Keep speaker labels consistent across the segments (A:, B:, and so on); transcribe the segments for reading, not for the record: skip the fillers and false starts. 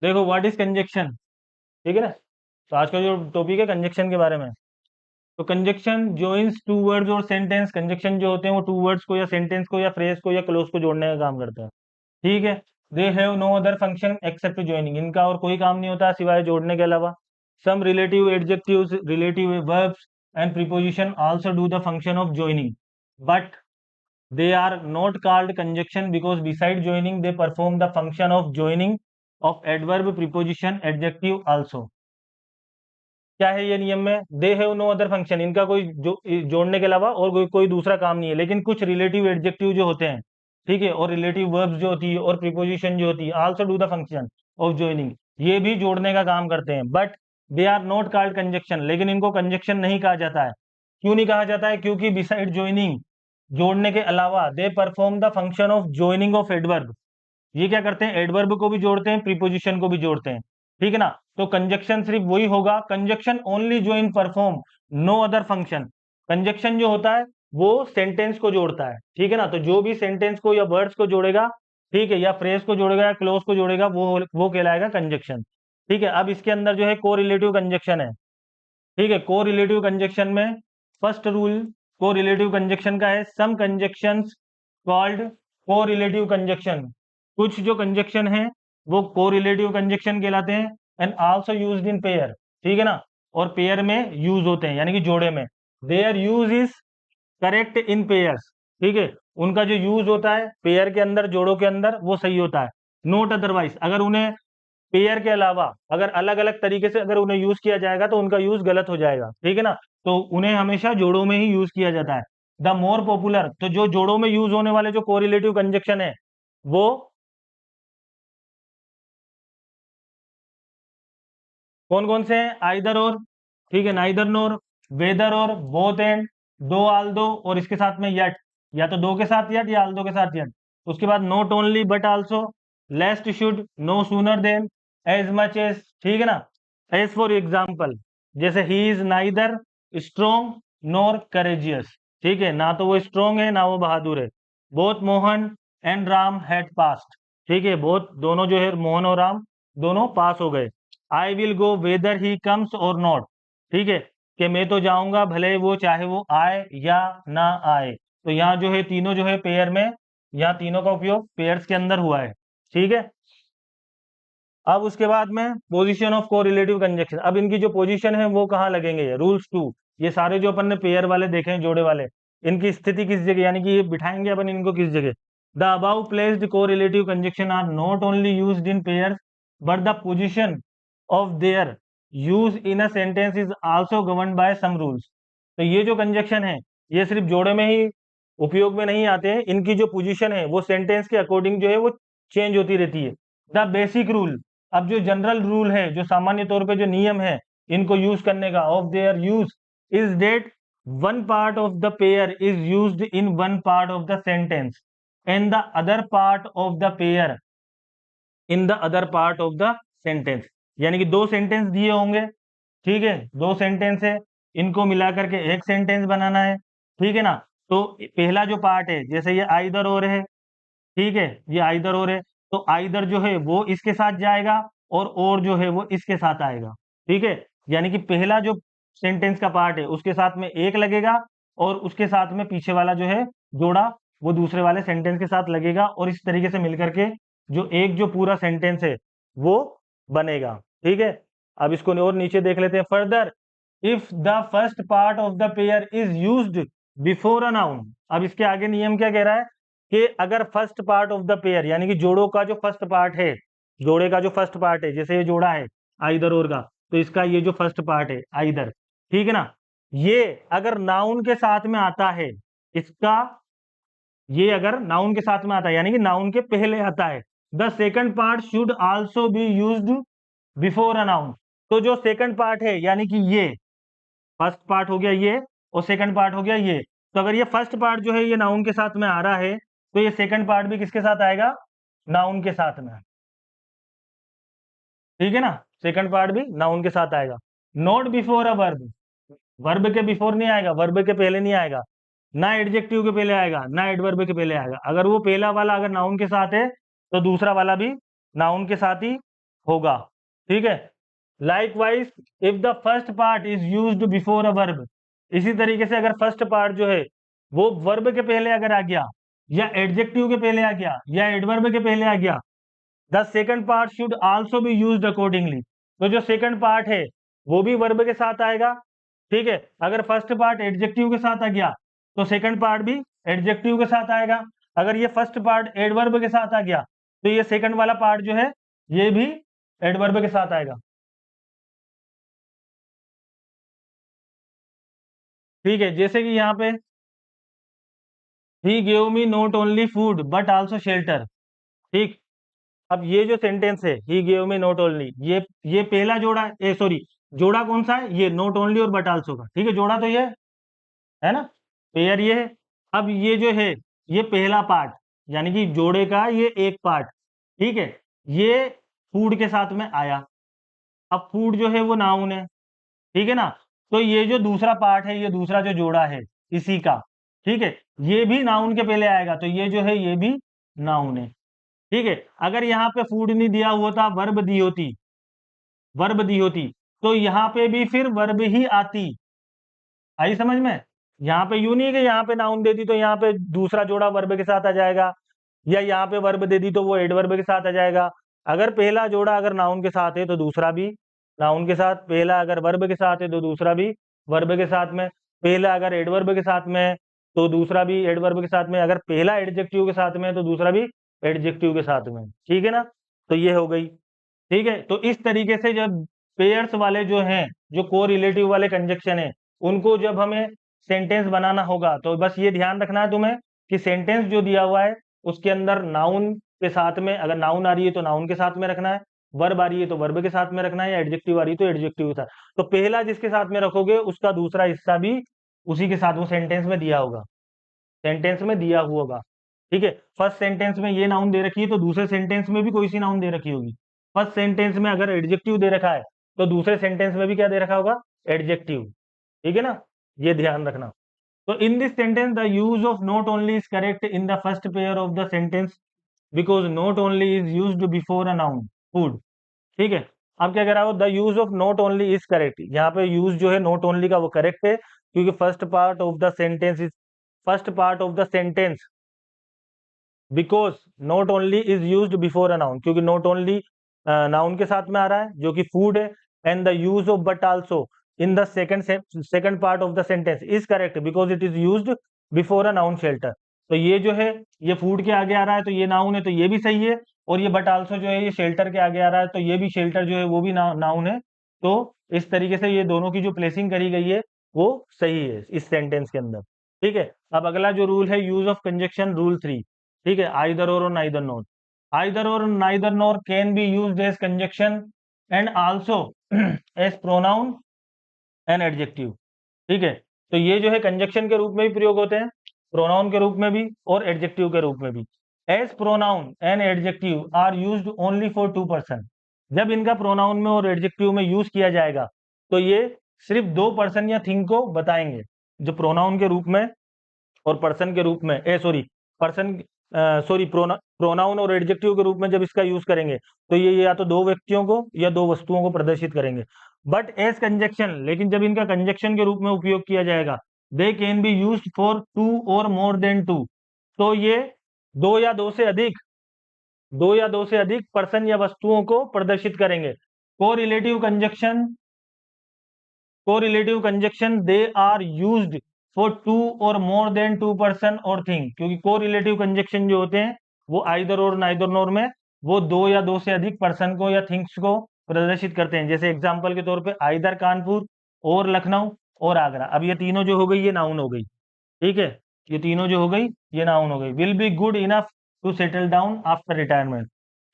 A: देखो what is conjunction, ठीक है ना। तो आज का जो टॉपिक है कंजक्शन के बारे में। तो कंजक्शन जॉइंस टू वर्ड्स और सेंटेंस, कंजक्शन जो होते हैं वो टू वर्ड्स को या सेंटेंस को या फ्रेज को या क्लोज को जोड़ने का काम करता है, ठीक है। They have no other function except joining, इनका और कोई काम नहीं होता सिवाय जोड़ने के अलावा। Some relative adjectives, relative verbs and preposition also do the function of joining, but they are not called conjunction because beside joining they perform the function of joining of adverb, preposition, adjective also। क्या है ये नियम में, they have no other function, इनका कोई जोड़ने के अलावा और कोई दूसरा काम नहीं है, लेकिन कुछ रिलेटिव एडजेक्टिव जो होते हैं, ठीक है, और रिलेटिव वर्ब्स जो होती है और प्रीपोजिशन जो होती है, also do the function of joining, ये भी जोड़ने का काम करते हैं, but they are not called conjunction, लेकिन इनको कंजक्शन नहीं कहा जाता है। क्यों नहीं कहा जाता है, क्योंकि बिसाइड ज्वाइनिंग, जोड़ने के अलावा, they perform the function of joining of adverb, ये क्या करते हैं, एडवर्ब को भी जोड़ते हैं, प्रीपोजिशन को भी जोड़ते हैं, ठीक है ना। तो कंजक्शन सिर्फ वही होगा, conjunction only join perform, no other function. Conjunction जो होता है वो सेंटेंस को जोड़ता है, ठीक है ना। तो जो भी सेंटेंस को या वर्ड्स को जोड़ेगा, ठीक है, या फ्रेज को जोड़ेगा या क्लोज को जोड़ेगा, वो कहलाएगा कंजक्शन, ठीक है। अब इसके अंदर जो है को रिलेटिव कंजक्शन है, ठीक है। को रिलेटिव कंजक्शन में फर्स्ट रूल को रिलेटिव कंजक्शन का है, सम कंजक्शंस कॉल्ड को रिलेटिव कंजक्शन, कुछ जो कंजक्शन है वो को रिलेटिव कंजक्शन कहलाते हैं, and also used in pair, ठीक है ना, और पेयर में यूज होते हैं, यानी कि जोड़े में। Their use is correct in pairs, ठीक है, उनका जो यूज होता है पेयर के अंदर, जोड़ों के अंदर, वो सही होता है। नोट अदरवाइज, अगर उन्हें पेयर के अलावा अगर अलग अलग तरीके से अगर उन्हें यूज किया जाएगा तो उनका यूज गलत हो जाएगा, ठीक है ना। तो उन्हें हमेशा जोड़ों में ही यूज किया जाता है। द मोर पॉपुलर, तो जो जोड़ों में यूज होने वाले जो कोरिलेटिव कंजक्शन है वो कौन कौन से हैं, आइदर और, ठीक है, नाइदर नोर, वेदर और, बोथ एंड, दो आल दो, और इसके साथ में यट, या तो दो के साथ यट या आल दो के साथ यट। उसके बाद not only but also, lest should, no sooner than, as much as, ठीक है ना। एज फॉर एग्जाम्पल, जैसे he is neither strong nor courageous, ठीक है, ना तो वो स्ट्रोंग है ना वो बहादुर है। Both Mohan and Ram had passed, ठीक है, बोथ दोनों जो है मोहन और राम दोनों पास हो गए। I will go weather he comes और नॉट, ठीक है, कि मैं तो जाऊंगा भले वो चाहे वो आए या ना आए। तो यहाँ जो है तीनों जो है पेयर में, यहाँ तीनों का उपयोग पेयर्स के अंदर हुआ है, ठीक है। अब उसके बाद में पोजीशन ऑफ को रिलेटिव कंजक्शन, अब इनकी जो पोजीशन है वो कहाँ लगेंगे, रूल्स टू, ये सारे जो अपन ने पेयर वाले देखे हैं, जोड़े वाले, इनकी स्थिति किस जगह, यानी कि ये बिठाएंगे अपन इनको किस जगह। The above placed correlative conjunction are not only used in pairs but the position of their use in a sentence is also governed by some rules. तो ये जो कंजक्शन है ये सिर्फ जोड़े में ही उपयोग में नहीं आते हैं, इनकी जो पोजीशन है वो सेंटेंस के अकॉर्डिंग जो है वो चेंज होती रहती है। द बेसिक रूल, अब जो जनरल रूल है, जो सामान्य तौर पे जो नियम है इनको यूज करने का, of their use is that one part of the pair is used in one part of the sentence and the other part of the pair in the other part of the sentence. यानी कि दो sentence दिए होंगे, ठीक है, दो sentence है, इनको मिलाकर के एक सेंटेंस बनाना है, ठीक है ना। तो पहला जो पार्ट है, जैसे ये आइदर और है, ठीक है, ये आइदर और है, तो आइदर जो है वो इसके साथ जाएगा और जो है वो इसके साथ आएगा, ठीक है। यानी कि पहला जो सेंटेंस का पार्ट है उसके साथ में एक लगेगा और उसके साथ में पीछे वाला जो है जोड़ा वो दूसरे वाले सेंटेंस के साथ लगेगा, और इस तरीके से मिलकर के जो एक जो पूरा सेंटेंस है वो बनेगा, ठीक है। अब इसको और नीचे देख लेते हैं further, if the first part of the pair is used before a noun. अब इसके आगे नियम क्या कह रहा है कि अगर first part of the pair, यानी कि जोड़ों का जो फर्स्ट पार्ट है, जोड़े का जो फर्स्ट पार्ट है, जैसे ये जोड़ा है आइदर और का, तो इसका ये जो फर्स्ट पार्ट है आइदर, ठीक है ना, ये अगर नाउन के साथ में आता है, इसका ये अगर नाउन के साथ में आता है, यानी कि नाउन के पहले आता है, the second part should also be used before a noun. तो जो सेकंड पार्ट है, यानी कि ये फर्स्ट पार्ट हो गया ये, और सेकंड पार्ट हो गया ये, तो अगर ये फर्स्ट पार्ट जो है ये नाउन के साथ में आ रहा है, तो ये सेकंड पार्ट भी किसके साथ आएगा, नाउन के साथ में, ठीक है ना, सेकंड पार्ट भी नाउन के साथ आएगा। Not before a verb, verb के बिफोर नहीं आएगा, वर्ब के पहले नहीं आएगा, ना एडजेक्टिव के पहले आएगा ना एडवर्ब के पहले आएगा। अगर वो पहला वाला अगर नाउन के साथ है तो दूसरा वाला भी नाउन के साथ ही होगा। ठीक है, likewise if the first part is used before a verb, इसी तरीके से अगर फर्स्ट पार्ट जो है वो वर्ब के पहले अगर आ गया, या एडजेक्टिव के पहले आ गया, या एडवर्ब के पहले आ गया, the second part should also be used accordingly. तो जो सेकंड पार्ट है वो भी वर्ब के साथ आएगा। ठीक है, अगर फर्स्ट पार्ट एडजेक्टिव के साथ आ गया तो सेकंड पार्ट भी एडजेक्टिव के साथ आएगा। अगर ये फर्स्ट पार्ट एडवर्ब के साथ आ गया तो ये सेकंड वाला पार्ट जो है ये भी एडवर्ब के साथ आएगा। ठीक है, जैसे कि यहाँ पे he gave me not only food but also shelter. ठीक, अब ये जो सेंटेंस है he gave me not only, ये पहला जोड़ा, सॉरी, जोड़ा कौन सा है, ये नॉट ओनली और बट आल्सो का। ठीक है, जोड़ा तो ये है ना, पेयर ये है। अब ये जो है ये पहला पार्ट, यानी कि जोड़े का ये एक पार्ट। ठीक है, ये फूड के साथ में आया। अब फूड जो है वो नाउन है। ठीक है ना, तो ये जो दूसरा पार्ट है, ये दूसरा जो जोड़ा है इसी का, ठीक है, ये भी नाउन के पहले आएगा, तो ये जो है ये भी नाउन है। ठीक है, अगर यहाँ पे फूड नहीं दिया हुआ था, वर्ब दी होती, वर्ब दी होती, तो यहाँ पे भी फिर वर्ब ही आती। आई समझ में? यहाँ पे यूं नहीं है कि यहाँ पे नाउन दे दी तो यहाँ पे दूसरा जोड़ा वर्ब के साथ आ जाएगा, या यहाँ पे वर्ब दे दी तो वो एडवर्ब के साथ आ जाएगा। अगर पहला जोड़ा अगर नाउन के साथ है तो दूसरा भी नाउन के साथ, पहला अगर वर्ब के साथ है तो दूसरा भी वर्ब के साथ में, पहला अगर एडवर्ब के साथ में है तो दूसरा भी एडवर्ब के साथ में, अगर पहला एडजेक्टिव के साथ में है तो दूसरा भी एडजेक्टिव के साथ में। ठीक है ना, तो ये हो गई। ठीक है, तो इस तरीके से जब पेयर्स वाले जो हैं, जो को रिलेटिव वाले कंजक्शन है, उनको जब हमें सेंटेंस बनाना होगा तो बस ये ध्यान रखना है तुम्हें कि सेंटेंस जो दिया हुआ है उसके अंदर नाउन के साथ में, अगर नाउन आ रही है तो नाउन के साथ में रखना है, वर्ब आ रही है तो वर्ब के साथ में रखना है, या एडजेक्टिव आ रही है तो एडजेक्टिव के साथ। तो पहला जिसके साथ में रखोगे उसका दूसरा हिस्सा भी उसी के साथ वो सेंटेंस में दिया होगा, सेंटेंस में दिया हुआ होगा। ठीक है, फर्स्ट सेंटेंस में ये नाउन दे रखी है तो दूसरे सेंटेंस में भी कोई सी नाउन दे रखी होगी। फर्स्ट सेंटेंस में अगर एडजेक्टिव दे रखा है तो दूसरे सेंटेंस में भी क्या दे रखा होगा, एडजेक्टिव। ठीक है ना, ये ध्यान रखना। तो इन this sentence the use of not only is correct in the first pair of the sentence because not only is used before a noun food. ठीक है, अब क्या कह रहा हो, the use of not only is correct, यहाँ पे use जो है नॉट ओनली का वो करेक्ट है, क्योंकि first part of the sentence is, first part of the sentence because not only is used before a noun, क्योंकि नॉट ओनली नाउन के साथ में आ रहा है जो कि फूड है, and the use of but also in the second part of the sentence is correct because it is used before a noun shelter. तो ये जो है ये फूड के आगे आ रहा है तो ये नाउन है, तो ये भी सही है, और ये बट आल्सो जो है ये शेल्टर के आगे आ रहा है तो ये भी शेल्टर जो है वो भी नाउन है। तो इस तरीके से ये दोनों की जो प्लेसिंग करी गई है वो सही है इस सेंटेंस के अंदर। ठीक है, अब अगला जो रूल है यूज ऑफ कंजक्शन रूल 3। ठीक है, either or neither nor, either or neither nor can be used as conjunction and also as pronoun and adjective. ठीक है, तो ये जो है कंजक्शन के रूप में भी प्रयोग होते हैं, प्रोनाउन के रूप में भी और एडजेक्टिव के रूप में भी। As pronoun and adjective are used only for two person, जब इनका प्रोनाउन में और एडजेक्टिव में यूज किया जाएगा तो ये सिर्फ दो पर्सन या थिंग को बताएंगे। जो प्रोनाउन के रूप में और पर्सन के रूप में, सॉरी, पर्सन, सॉरी, प्रोनाउन और एडजेक्टिव के रूप में जब इसका यूज करेंगे तो ये या तो दो व्यक्तियों को या दो वस्तुओं को प्रदर्शित करेंगे। बट एज कंजक्शन, लेकिन जब इनका कंजक्शन के रूप में उपयोग किया जाएगा, they can be use for two or more than to, तो ये दो या दो से अधिक, दो या दो से अधिक पर्सन या वस्तुओं को प्रदर्शित करेंगे। Correlative conjunction, correlative conjunction they are used for two or more than two person or thing, क्योंकि कोरिलेटिव कंजक्शन जो होते हैं वो आइदर और नाइदर नोर में वो दो या दो से अधिक पर्सन को या थिंग्स को प्रदर्शित करते हैं। जैसे एग्जांपल के तौर पे आइदर कानपुर और लखनऊ और आगरा। अब ये तीनों जो हो गई ये नाउन हो गई। ठीक है, ये तीनों जो हो गई ये नाउन हो गई। Will be good enough to settle down after retirement,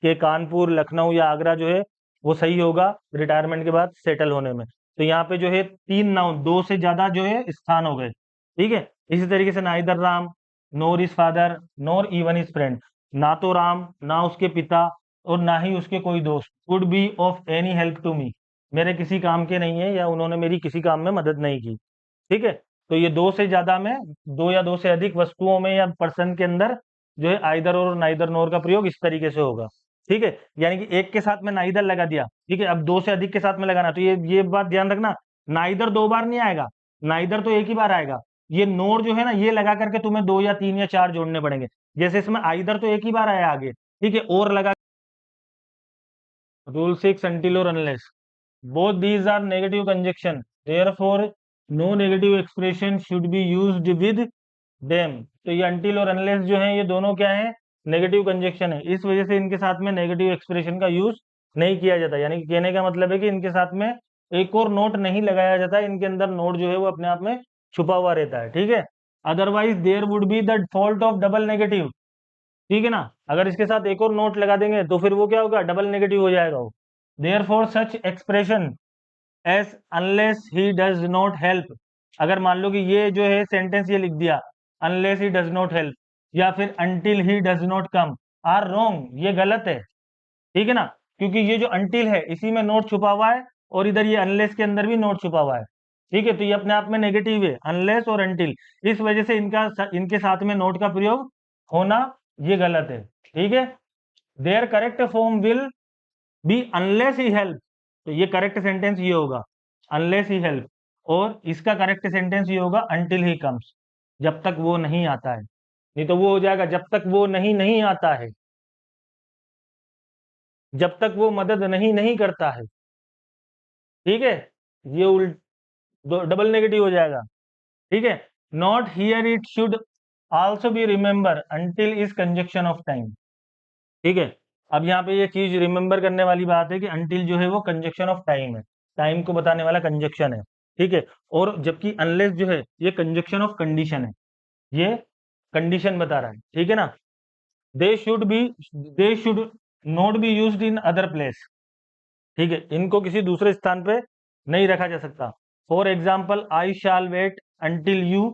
A: के कानपुर लखनऊ या आगरा जो है वो सही होगा रिटायरमेंट के बाद सेटल होने में। तो यहाँ पे जो है तीन नाउन, दो से ज्यादा जो है स्थान हो गए। ठीक है, इसी तरीके से neither Ram NOR is father NOR even is friend, ना तो राम ना उसके पिता और ना ही उसके कोई दोस्त, could be of any help to me, मेरे किसी काम के नहीं है या उन्होंने मेरी किसी काम में मदद नहीं की। ठीक है, तो ये दो से ज्यादा में, दो या दो से अधिक वस्तुओं में या पर्सन के अंदर जो है आइदर और नाइदर नोर का प्रयोग इस तरीके से होगा। ठीक है, यानी कि एक के साथ में नाइदर लगा दिया, ठीक है। अब दो से अधिक के साथ में लगाना, तो ये बात ध्यान रखना, नाइदर दो बार नहीं आएगा, नाइदर तो एक ही बार आएगा। ये नोड जो है ना, ये लगा करके तुम्हें दो या तीन या चार जोड़ने पड़ेंगे। जैसे इसमें आइदर तो एक ही बार आया आगे, ठीक है, और लगा। Rule 6, until or unless both these are negative conjunction, therefore no negative expression should be used with them। तो ये until और unless जो है, ये दोनों क्या है, नेगेटिव कंजक्शन है, इस वजह से इनके साथ में नेगेटिव एक्सप्रेशन का यूज नहीं किया जाता। यानी कि कहने का मतलब है कि इनके साथ में एक और नोट नहीं लगाया जाता, इनके अंदर नोट जो है वो अपने आप में छुपा हुआ रहता है, ठीक है। Otherwise there would be the fault of double negative, ठीक है ना। अगर इसके साथ एक और नोट लगा देंगे तो फिर वो क्या होगा, डबल नेगेटिव हो जाएगा वो। Therefore such expression as unless he does not help, अगर मान लो कि ये जो है सेंटेंस ये लिख दिया, unless he does not help या फिर until he does not come, are wrong, ये गलत है, ठीक है ना। क्योंकि ये जो अनटिल है इसी में नोट छुपा हुआ है, और इधर ये अनलेस के अंदर भी नोट छुपा हुआ है, ठीक है। तो ये अपने आप में नेगेटिव है, अनलेस और अनटिल, इस वजह से इनके साथ में नोट का प्रयोग होना ये गलत है, ठीक है। Their correct form will be unless he help, तो ये करेक्ट सेंटेंस ये होगा, अनलेस ही हेल्प। और इसका करेक्ट सेंटेंस ये होगा, अनटिल ही कम्स, जब तक वो नहीं आता है। नहीं तो वो हो जाएगा, जब तक वो नहीं नहीं आता है, जब तक वो मदद नहीं नहीं करता है, ठीक है। ये उल्ट डबल नेगेटिव हो जाएगा, ठीक है। Not here it should also be remember until is conjunction of time, ठीक है। अब यहाँ पे ये चीज रिमेंबर करने वाली बात है कि अंटिल जो है वो कंजक्शन ऑफ टाइम है, टाइम को बताने वाला कंजक्शन है, ठीक है। और जबकि अनलेस जो है ये कंजक्शन ऑफ कंडीशन है, ये कंडीशन बता रहा है, ठीक है ना। They should be, they should not be used in other place, ठीक है, इनको किसी दूसरे स्थान पे नहीं रखा जा सकता। For example I shall wait until you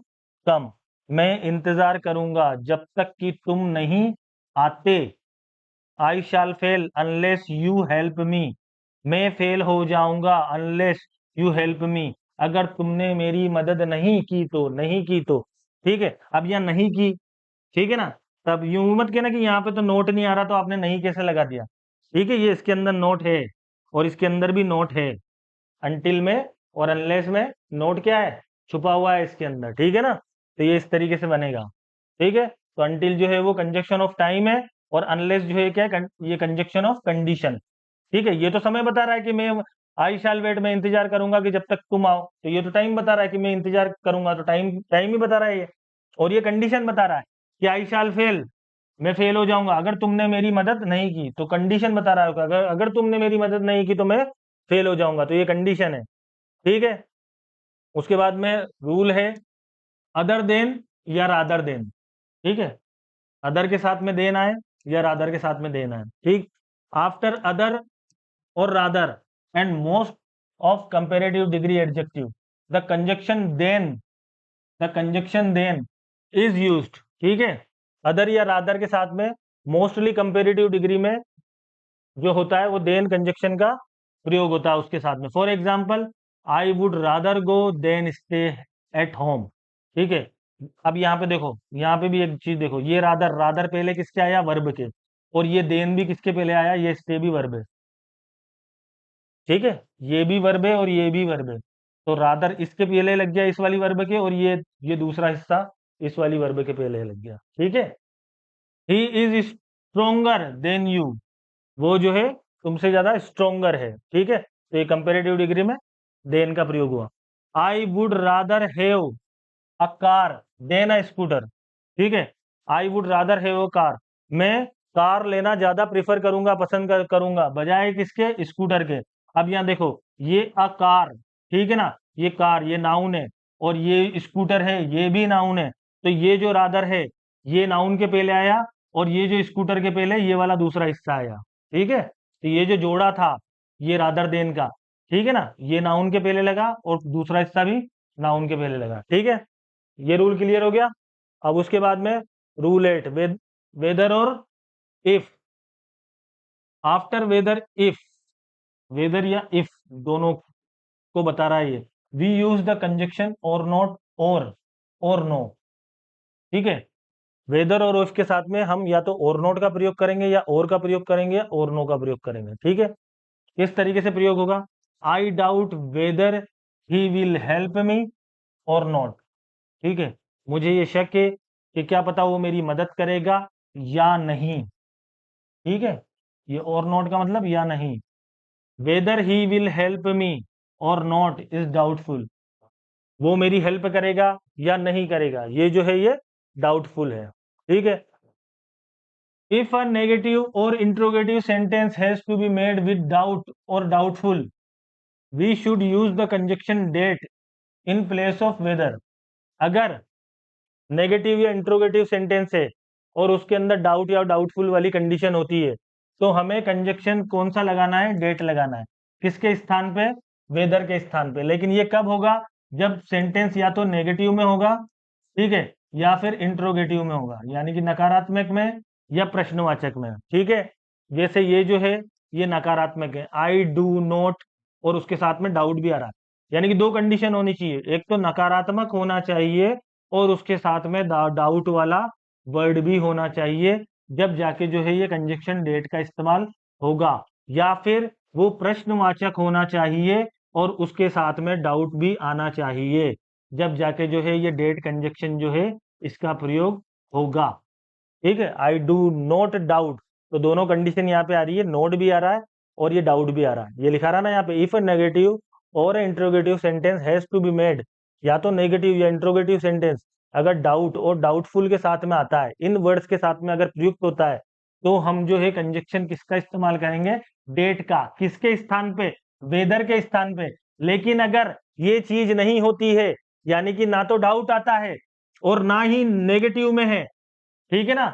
A: come, मैं इंतजार करूंगा जब तक कि तुम नहीं आते। I shall fail unless you help me, मैं फेल हो जाऊंगा अनलेस यू हेल्प मी, अगर तुमने मेरी मदद नहीं की तो, नहीं की तो, ठीक है। अब यहाँ नहीं की, ठीक है ना, तब यूं मत कहना कि यहाँ पे तो नोट नहीं आ रहा तो आपने नहीं कैसे लगा दिया, ठीक है। ये इसके अंदर नोट है और इसके अंदर भी नोट है, अनटिल में और अनलेस में नोट क्या है, छुपा हुआ है इसके अंदर, ठीक है ना। तो ये इस तरीके से बनेगा, ठीक है। तो अनटिल जो है वो कंजक्शन ऑफ टाइम है, और अनलेस जो है क्या है, ये कंजक्शन ऑफ कंडीशन, ठीक है। ये तो समय बता रहा है कि मैं आई शैल वेट, मैं इंतजार करूंगा कि जब तक तुम आओ, तो ये तो टाइम बता रहा है कि मैं इंतजार करूंगा, तो टाइम टाइम ही बता रहा है ये। और ये कंडीशन बता रहा है कि आई शैल फेल, मैं फेल हो जाऊंगा अगर तुमने मेरी मदद नहीं की, तो कंडीशन बता रहा है कि अगर अगर तुमने मेरी मदद नहीं की तो मैं फेल हो जाऊंगा, तो ये कंडीशन है, ठीक है। उसके बाद में रूल है अदर देन या रादर देन, ठीक है। अदर के साथ में देन आए या रादर के साथ में देन आए, ठीक। After other or rather and most of comparative degree adjective the conjunction than, the conjunction than is used, ठीक है। अदर या रादर के साथ में मोस्टली कंपेरेटिव डिग्री में जो होता है वो देन कंजक्शन का प्रयोग होता है उसके साथ में। For example I would rather go than stay at home, ठीक है। अब यहाँ पे देखो, यहाँ पे भी एक चीज देखो, ये रादर, रादर पहले किसके आया, वर्ब के, और ये देन भी किसके पहले आया, ये स्टे भी वर्ब है, ठीक है। ये भी वर्ब है और ये भी वर्ब है, तो रादर इसके पहले लग गया इस वाली वर्ब के, और ये दूसरा हिस्सा इस वाली वर्ब के पहले लग गया, ठीक है। He is stronger then you, वो जो है तुमसे ज्यादा स्ट्रोंगर है, ठीक है। तो ये कंपेरेटिव डिग्री में देन का प्रयोग हुआ। I would rather have a car than a scooter, ठीक है। I would rather have a car, मैं कार लेना ज्यादा प्रेफर करूंगा, पसंद करूंगा बजाय किसके, स्कूटर के। अब यहाँ देखो, ये अ कार, ठीक है ना, ये कार ये नाउन है, और ये स्कूटर है ये भी नाउन है, तो ये जो रादर है ये नाउन के पहले आया, और ये जो स्कूटर के पहले ये वाला दूसरा हिस्सा आया, ठीक है। तो ये जो जोड़ा था ये रादर देन का, ठीक है ना, ये नाउन के पहले लगा और दूसरा हिस्सा भी नाउन के पहले लगा, ठीक है। ये रूल क्लियर हो गया। अब उसके बाद में rule 8, whether or if. After whether if, whether या इफ दोनों को बता रहा है ये, we use the conjunction or not, or no, ठीक है। वेदर और उसके साथ में हम या तो और नॉट का प्रयोग करेंगे या और का प्रयोग करेंगे या और नो का प्रयोग करेंगे। ठीक है, इस तरीके से प्रयोग होगा। I doubt weather he will help me और नॉट। ठीक है, मुझे ये शक है कि क्या पता वो मेरी मदद करेगा या नहीं। ठीक है, ये और नॉट का मतलब या नहीं। Weather he will help me और नॉट इज डाउटफुल, वो मेरी हेल्प करेगा या नहीं करेगा, ये जो है ये डाउटफुल है। ठीक है, इफ अ नेगेटिव और interrogative sentence has to be made with doubt और doubtful, we should use the conjunction that in place of whether. अगर नेगेटिव या इंट्रोगेटिव सेंटेंस है और उसके अंदर डाउट या डाउटफुल वाली कंडीशन होती है, तो हमें कंजक्शन कौन सा लगाना है, डेट लगाना है। किसके स्थान पे, वेदर के स्थान पे। लेकिन ये कब होगा, जब सेंटेंस या तो नेगेटिव में होगा, ठीक है, या फिर इंट्रोगेटिव में होगा, यानी कि नकारात्मक में या प्रश्नवाचक में। ठीक है, जैसे ये जो है ये नकारात्मक है, आई डू नॉट, और उसके साथ में डाउट भी आ रहा है, यानी कि दो कंडीशन होनी चाहिए, एक तो नकारात्मक होना चाहिए और उसके साथ में डाउट वाला वर्ड भी होना चाहिए, जब जाके जो है ये कंजक्शन डेट का इस्तेमाल होगा। या फिर वो प्रश्नवाचक होना चाहिए और उसके साथ में डाउट भी आना चाहिए, जब जाके जो है ये डेट कंजक्शन जो है इसका प्रयोग होगा। ठीक है, आई डू नॉट डाउट, तो दोनों कंडीशन यहाँ पे आ रही है, नोट भी आ रहा है और ये डाउट भी आ रहा है। ये लिखा रहा ना यहाँ पे, इफ अ नेगेटिव और interrogative sentence has to be made, या तो नेगेटिव या इंट्रोगेटिव सेंटेंस अगर डाउट और डाउटफुल के साथ में आता है, इन वर्ड्स के साथ में अगर प्रयुक्त होता है, तो हम जो है कंजक्शन किसका इस्तेमाल करेंगे, डेट का। किसके स्थान पे, वेदर के स्थान पे। लेकिन अगर ये चीज नहीं होती है, यानी कि ना तो डाउट आता है और ना ही नेगेटिव में है, ठीक है ना,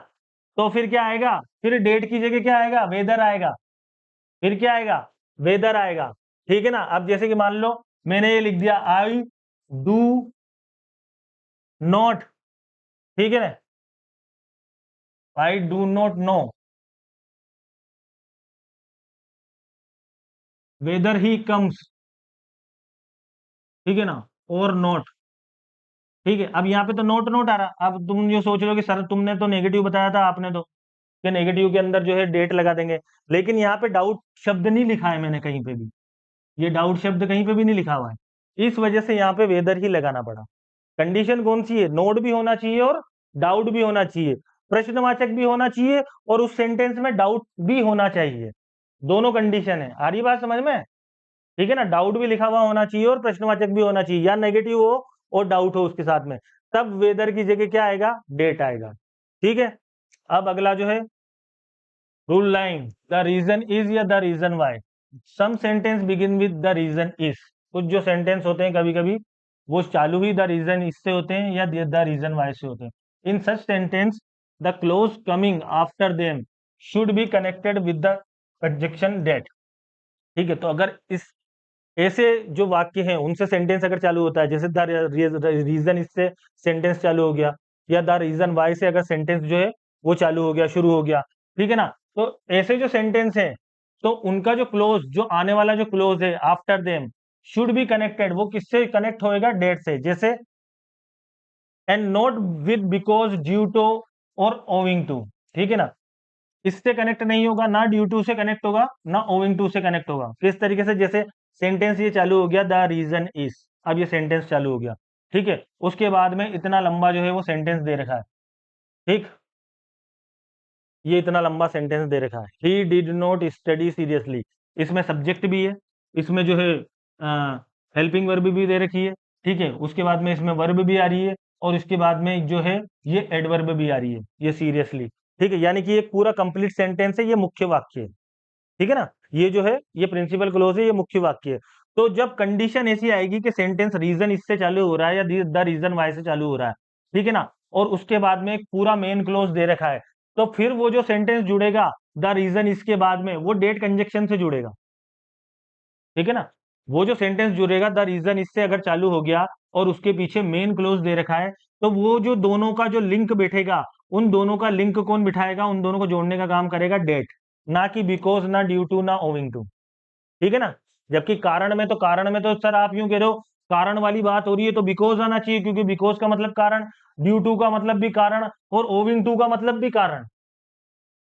A: तो फिर क्या आएगा, फिर डेट की जगह क्या आएगा, वेदर आएगा। फिर क्या आएगा, वेदर आएगा। ठीक है ना, अब जैसे कि मान लो मैंने ये लिख दिया, आई डू नॉट, ठीक है ना, I do not know whether he comes, ठीक है ना, और नॉट। ठीक है, अब यहाँ पे तो नोट नोट आ रहा। अब तुम जो सोच रहे हो कि सर तुमने तो नेगेटिव बताया था, आपने तो कि नेगेटिव के अंदर जो है डेट लगा देंगे, लेकिन यहाँ पे डाउट शब्द नहीं लिखा है मैंने कहीं पे भी, ये डाउट शब्द कहीं पे भी नहीं लिखा हुआ है, इस वजह से यहाँ पे वेदर ही लगाना पड़ा। कंडीशन कौन सी है, नोट भी होना चाहिए और डाउट भी होना चाहिए, प्रश्नवाचक भी होना चाहिए और उस सेंटेंस में डाउट भी होना चाहिए। दोनों कंडीशन है, आ रही बात समझ में। ठीक है ना, डाउट भी लिखा हुआ होना चाहिए और प्रश्नवाचक भी होना चाहिए, या नेगेटिव हो और डाउट हो उसके साथ में, तब वेदर की जगह क्या आएगा, डेट आएगा। ठीक है, अब अगला जो है rule line, the reason is या the reason why. Some sentence begin with the reason is. कुछ जो सेंटेंस होते हैं कभी कभी वो चालू ही द रीजन इससे होते हैं या द रीजन वाई से होते हैं। In such sentence the clause coming after them should be connected with the conjunction that. ठीक है, तो अगर इस ऐसे जो वाक्य हैं उनसे सेंटेंस अगर चालू होता है, जैसे द रीजन इससे सेंटेंस चालू हो गया, या द रीजन वाई से अगर सेंटेंस जो है वो चालू हो गया, शुरू हो गया, ठीक है ना, तो ऐसे जो सेंटेंस है तो उनका जो क्लोज, जो आने वाला जो क्लोज है after them should be connected, वो किससे कनेक्ट होएगा, डेट से। जैसे and not with because due to or owing to. ठीक है ना, इससे कनेक्ट नहीं होगा, ना ड्यू टू से कनेक्ट होगा, ना ओविंग टू से कनेक्ट होगा। किस तरीके से, जैसे सेंटेंस ये चालू हो गया द रीजन इज, अब ये सेंटेंस चालू हो गया, ठीक है, उसके बाद में इतना लंबा जो है वो सेंटेंस दे रखा है। ठीक, ये इतना लंबा सेंटेंस दे रखा है, he did not study seriously, इसमें सब्जेक्ट भी है, इसमें जो है हेल्पिंग वर्ब भी दे रखी है, ठीक है, उसके बाद में इसमें वर्ब भी आ रही है और इसके बाद में जो है ये एडवर्ब भी आ रही है, ये सीरियसली। ठीक है, यानी कि ये पूरा कंप्लीट सेंटेंस है, ये मुख्य वाक्य है। ठीक है ना, ये जो है ये प्रिंसिपल क्लोज है, ये मुख्य वाक्य है। तो जब कंडीशन ऐसी आएगी कि सेंटेंस रीजन इससे चालू हो रहा है या द रीजन वाई से चालू हो रहा है, ठीक है ना, और उसके बाद में एक पूरा मेन क्लोज दे रखा है, तो फिर वो जो सेंटेंस जुड़ेगा द रीजन इसके बाद में, वो डेट कंजक्शन से जुड़ेगा। ठीक है ना, वो जो सेंटेंस जुड़ेगा द रीजन इससे अगर चालू हो गया और उसके पीछे मेन क्लोज दे रखा है, तो वो जो दोनों का जो लिंक बैठेगा, उन दोनों का लिंक कौन बिठाएगा, उन दोनों को जोड़ने का काम करेगा डेट, ना कि बिकॉज, ना ड्यू टू, ना ओविंग टू। ठीक है ना, जबकि कारण में तो सर आप यूं कह रहे हो कारण वाली बात हो रही है तो बिकॉज आना चाहिए, क्योंकि बिकॉज का मतलब कारण, ड्यू टू का मतलब भी कारण, और ओविंग टू का मतलब भी कारण।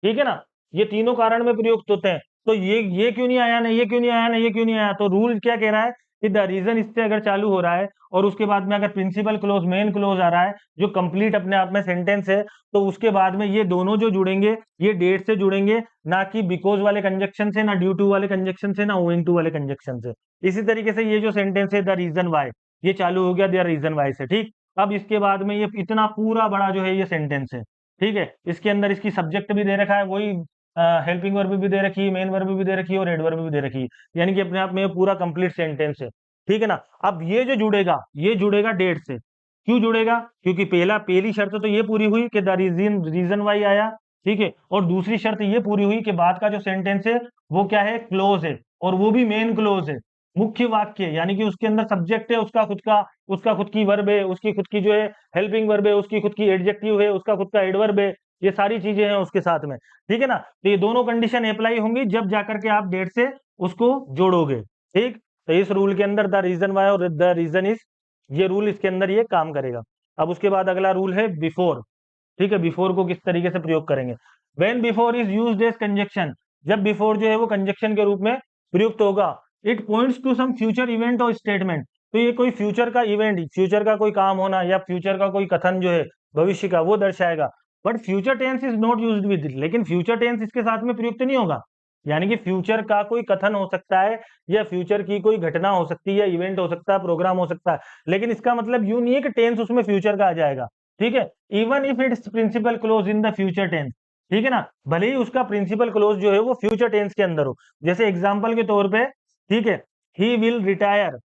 A: ठीक है ना, ये तीनों कारण में प्रयुक्त होते हैं। तो ये क्यों नहीं आया ना, ये क्यों नहीं आया ना, ये क्यों नहीं आया? तो रूल क्या कह रहा है कि द रीजन इससे अगर चालू हो रहा है और उसके बाद में अगर प्रिंसिपल क्लोज मेन क्लोज आ रहा है जो कंप्लीट अपने आप में सेंटेंस है, तो उसके बाद में ये दोनों जो जुड़ेंगे ये डेट से जुड़ेंगे, ना कि बिकॉज वाले कंजक्शन से, ना ड्यू टू वाले कंजक्शन से, ना ओइंग टू वाले कंजक्शन से। इसी तरीके से ये जो सेंटेंस है द रीजन वाई, ये चालू हो गया द रीजन वाई से। ठीक, अब इसके बाद में ये इतना पूरा बड़ा जो है ये सेंटेंस है। ठीक है, इसके अंदर इसकी सब्जेक्ट भी दे रखा है, वही हेल्पिंग वर्ब भी दे रखी है, मेन वर्ब भी दे रखी है और एडवर्ब भी दे रखी है, यानी कि अपने आप में ये पूरा कंप्लीट सेंटेंस है। ठीक है ना, अब ये जो जुड़ेगा ये जुड़ेगा डेट से। क्यों जुड़ेगा? क्योंकि पहली शर्त तो ये पूरी हुई कि द रीजन रीजन वाई आया। ठीक है, और दूसरी शर्त ये पूरी हुई कि बाद का जो सेंटेंस है वो क्या है, क्लोज है, और वो भी मेन क्लोज है, मुख्य वाक्य, यानी कि उसके अंदर सब्जेक्ट है उसका खुद की वर्ब है, उसकी खुद की जो है हेल्पिंग वर्ब है, उसकी खुद की एडजेक्टिव है, उसका खुद का एडवर्ब है, ये सारी चीजें हैं उसके साथ में। ठीक है ना, तो ये दोनों कंडीशन अप्लाई होंगी जब जाकर के आप डेट से उसको जोड़ोगे। ठीक, तो इस रूल के अंदर द रीजन वाई और द रीजन इज, ये रूल इसके अंदर ये काम करेगा। अब उसके बाद अगला रूल है बिफोर। ठीक है, बिफोर को किस तरीके से प्रयोग करेंगे? When before is used as conjunction, जब बिफोर जो है वो कंजक्शन के रूप में प्रयुक्त होगा, it points to some future event or statement. तो ये कोई फ्यूचर का इवेंट, फ्यूचर का कोई काम होना या फ्यूचर का कोई कथन जो है भविष्य का, वो दर्शाएगा। But future tense is not used with it, लेकिन फ्यूचर टेंस इसके साथ में प्रयुक्त नहीं होगा। यानी कि फ्यूचर का कोई कथन हो सकता है या फ्यूचर की कोई घटना हो सकती है या इवेंट हो सकता है, प्रोग्राम हो सकता है, लेकिन इसका मतलब यूं नहीं है कि टेंस उसमें फ्यूचर का आ जाएगा। ठीक है, even if its principal clause in the future tense. ठीक है ना, भले ही उसका प्रिंसिपल क्लोज जो है वो फ्यूचर टेंस के अंदर हो। जैसे एग्जांपल के तौर पे, ठीक है, he will retire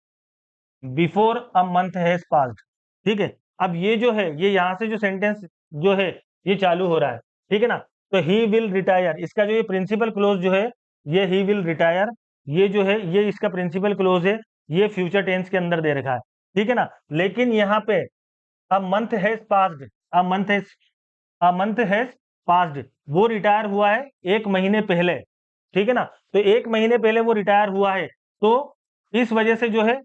A: before a month has passed. ठीक है, अब ये जो है ये यहाँ से जो सेंटेंस जो है ये चालू हो रहा है। ठीक है ना, तो ही विल रिटायर, इसका जो ये प्रिंसिपल क्लोज जो है, ये ही विल रिटायर, ये जो है ये इसका प्रिंसिपल क्लोज है, ये फ्यूचर टेंस के अंदर दे रखा है। ठीक है ना, लेकिन यहाँ पे a month has passed, a month has a month has passed, वो रिटायर हुआ है एक महीने पहले। ठीक है ना, तो एक महीने पहले वो रिटायर हुआ है, तो इस वजह से जो है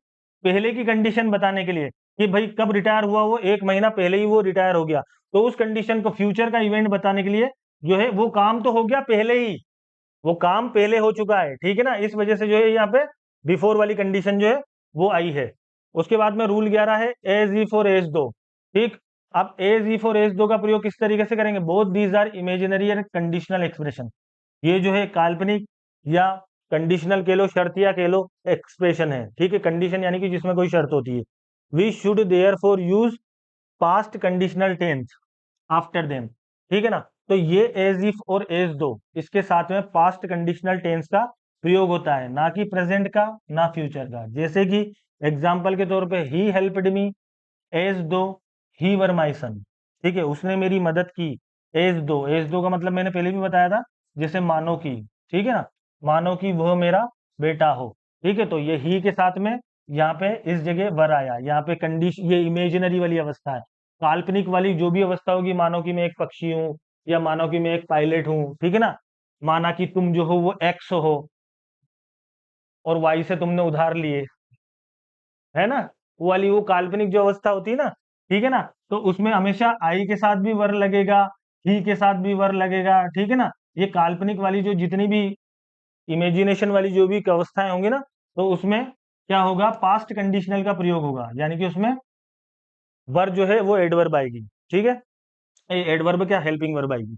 A: पहले की कंडीशन बताने के लिए कि भाई कब रिटायर हुआ, वो एक महीना पहले ही वो रिटायर हो गया, तो उस कंडीशन को फ्यूचर का इवेंट बताने के लिए जो है वो काम तो हो गया पहले ही, वो काम पहले हो चुका है। ठीक है ना, इस वजह से जो है यहाँ पे बिफोर वाली कंडीशन जो है वो आई है। उसके बाद में रूल 11 है एज इफ और एज दो। ठीक, अब एज इफ और एज दो का प्रयोग किस तरीके से करेंगे? Both these are imaginary and conditional expression, ये जो है काल्पनिक या कंडीशनल कह लो, शर्तिया कह लो, एक्सप्रेशन है। ठीक है, कंडीशन यानी कि जिसमें कोई शर्त होती है। We should therefore use past conditional tense after them. ठीक है ना, तो ये एज इफ और एज दो, इसके साथ में पास्ट कंडीशनल टेंस का प्रयोग होता है, ना कि प्रेजेंट का ना फ्यूचर का। जैसे कि एग्जाम्पल के तौर पे ही हेल्प्ड मी एज दो ही वर माई सन। ठीक है, उसने मेरी मदद की, एज दो का मतलब मैंने पहले भी बताया था, जैसे मानो की, ठीक है ना, मानो कि वह मेरा बेटा हो। ठीक है, तो ये ही के साथ में यहाँ पे इस जगह वर आया, यहाँ पे कंडीशन, ये इमेजिनरी वाली अवस्था है। काल्पनिक वाली जो भी अवस्था होगी, मानो कि मैं एक पक्षी हूँ या मानो कि मैं एक पायलट हूँ, ठीक है ना, माना कि तुम जो हो वो एक्स हो और वाई से तुमने उधार लिए, है ना, वो वाली वो काल्पनिक जो अवस्था होती है ना। ठीक है ना, तो उसमें हमेशा आई के साथ भी वर लगेगा, ही के साथ भी वर लगेगा। ठीक है ना, ये काल्पनिक वाली जो जितनी भी इमेजिनेशन वाली जो भी अवस्थाएं होंगी ना, तो उसमें क्या होगा, पास्ट कंडीशनल का प्रयोग होगा, यानी कि उसमें वर्ब जो है वो एडवर्ब आएगी। ठीक है, एडवर्ब क्या, हेल्पिंग वर्ब आएगी।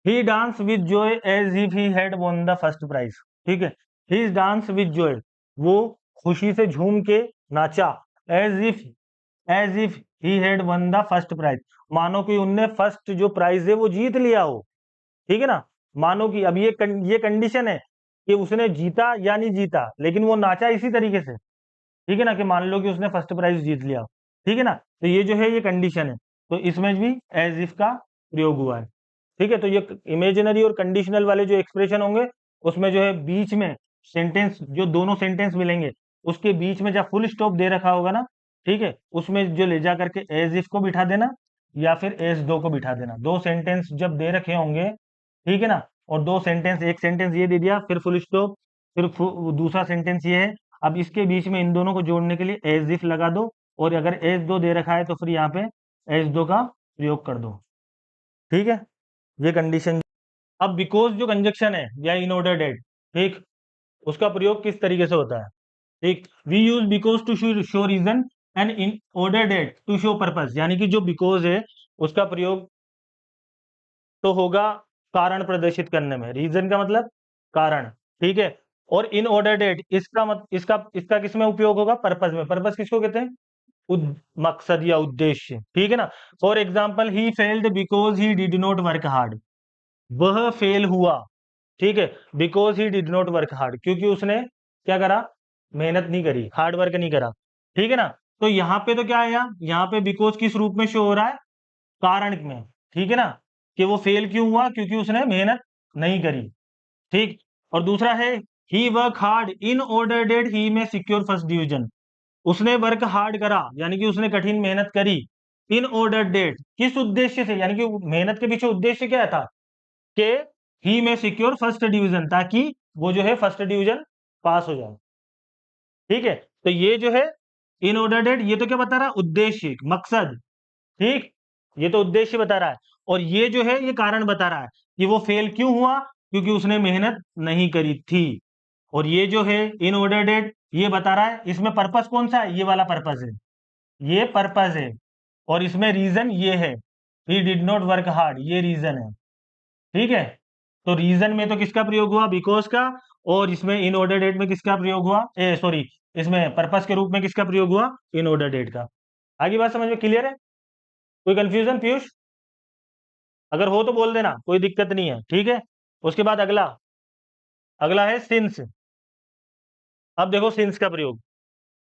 A: He dance with joy as if he had won the first prize. ठीक है, ही डांस विद जॉय, वो खुशी से झूम के नाचा, as if he had won the first prize, मानो कि उनने फर्स्ट जो प्राइज है वो जीत लिया हो। ठीक है ना, मानो कि अब ये कंडीशन है कि उसने जीता या नहीं जीता, लेकिन वो नाचा इसी तरीके से। ठीक है ना, कि मान लो कि उसने फर्स्ट प्राइज जीत लिया। ठीक है ना, तो ये जो है ये कंडीशन है, तो इसमें भी एज इफ का प्रयोग हुआ है। ठीक है, तो ये इमेजिनरी और कंडीशनल वाले जो एक्सप्रेशन होंगे, उसमें जो है बीच में सेंटेंस, जो दोनों सेंटेंस मिलेंगे उसके बीच में जब फुल स्टॉप दे रखा होगा ना, ठीक है, उसमें जो ले जा करके एज इफ को बिठा देना या फिर एज दो को बिठा देना। दो सेंटेंस जब दे रखे होंगे, ठीक है ना, और दो सेंटेंस, एक सेंटेंस ये दे दिया फिर फुल स्टॉप, फिर दूसरा सेंटेंस ये है, अब इसके बीच में इन दोनों को जोड़ने के लिए एज इफ लगा दो, और अगर एज दो दे रखा है तो फिर यहाँ पे एज दो का प्रयोग कर दो। ठीक है, ये कंडीशन। अब बिकॉज जो कंजक्शन है या इन ऑर्डर डेट, ठीक, उसका प्रयोग किस तरीके से होता है? ठीक, we use because to show reason and in order that to show purpose, यानी कि जो बिकॉज है उसका प्रयोग तो होगा कारण प्रदर्शित करने में, रीजन का मतलब कारण, ठीक है। और इन ऑर्डर डेट इसका किस में उपयोग होगा? पर्पस में। पर्पस किसको कहते हैं? मकसद या उद्देश्य, ठीक है ना। For example, he failed because he did not work hard, वह फेल हुआ, ठीक है, because he did not work hard, क्योंकि उसने क्या करा? मेहनत नहीं करी, हार्ड वर्क नहीं करा, ठीक है ना। तो यहाँ पे तो क्या आया? यहाँ पे बिकॉज किस रूप में शो हो रहा है? कारण में, ठीक है ना, कि वो फेल क्यों हुआ? क्योंकि उसने मेहनत नहीं करी, ठीक। और दूसरा है, he work hard in order that he may secure first division, उसने वर्क हार्ड करा यानी कि उसने कठिन मेहनत करी, इन ऑर्डर डेट किस उद्देश्य से, यानी कि मेहनत के पीछे उद्देश्य क्या था? कि ही में सिक्योर फर्स्ट डिवीजन, ताकि वो जो है फर्स्ट डिवीजन पास हो जाए, ठीक है। तो ये जो है इन ऑर्डर डेट, ये तो क्या बता रहा है? उद्देश्य, मकसद, ठीक, ये तो उद्देश्य बता रहा है। और ये जो है ये कारण बता रहा है कि वो फेल क्यों हुआ? क्योंकि उसने मेहनत नहीं करी थी। और ये जो है इन ऑर्डर डेट, ये बता रहा है इसमें पर्पस कौन सा है? ये वाला पर्पस है, ये पर्पस है। और इसमें रीजन ये है, he did not work hard, ये रीजन है, ठीक है। तो रीजन में तो किसका प्रयोग हुआ? बिकॉज का। और इसमें इन ऑर्डर डेट में किसका प्रयोग हुआ? सॉरी, इसमें पर्पस के रूप में किसका प्रयोग हुआ? इन ऑर्डर डेट का। आगे बात समझ में क्लियर है? कोई कंफ्यूजन पीयूष? अगर हो तो बोल देना, कोई दिक्कत नहीं है, ठीक है। उसके बाद अगला, अगला है सिंस। अब देखो सिंस का प्रयोग।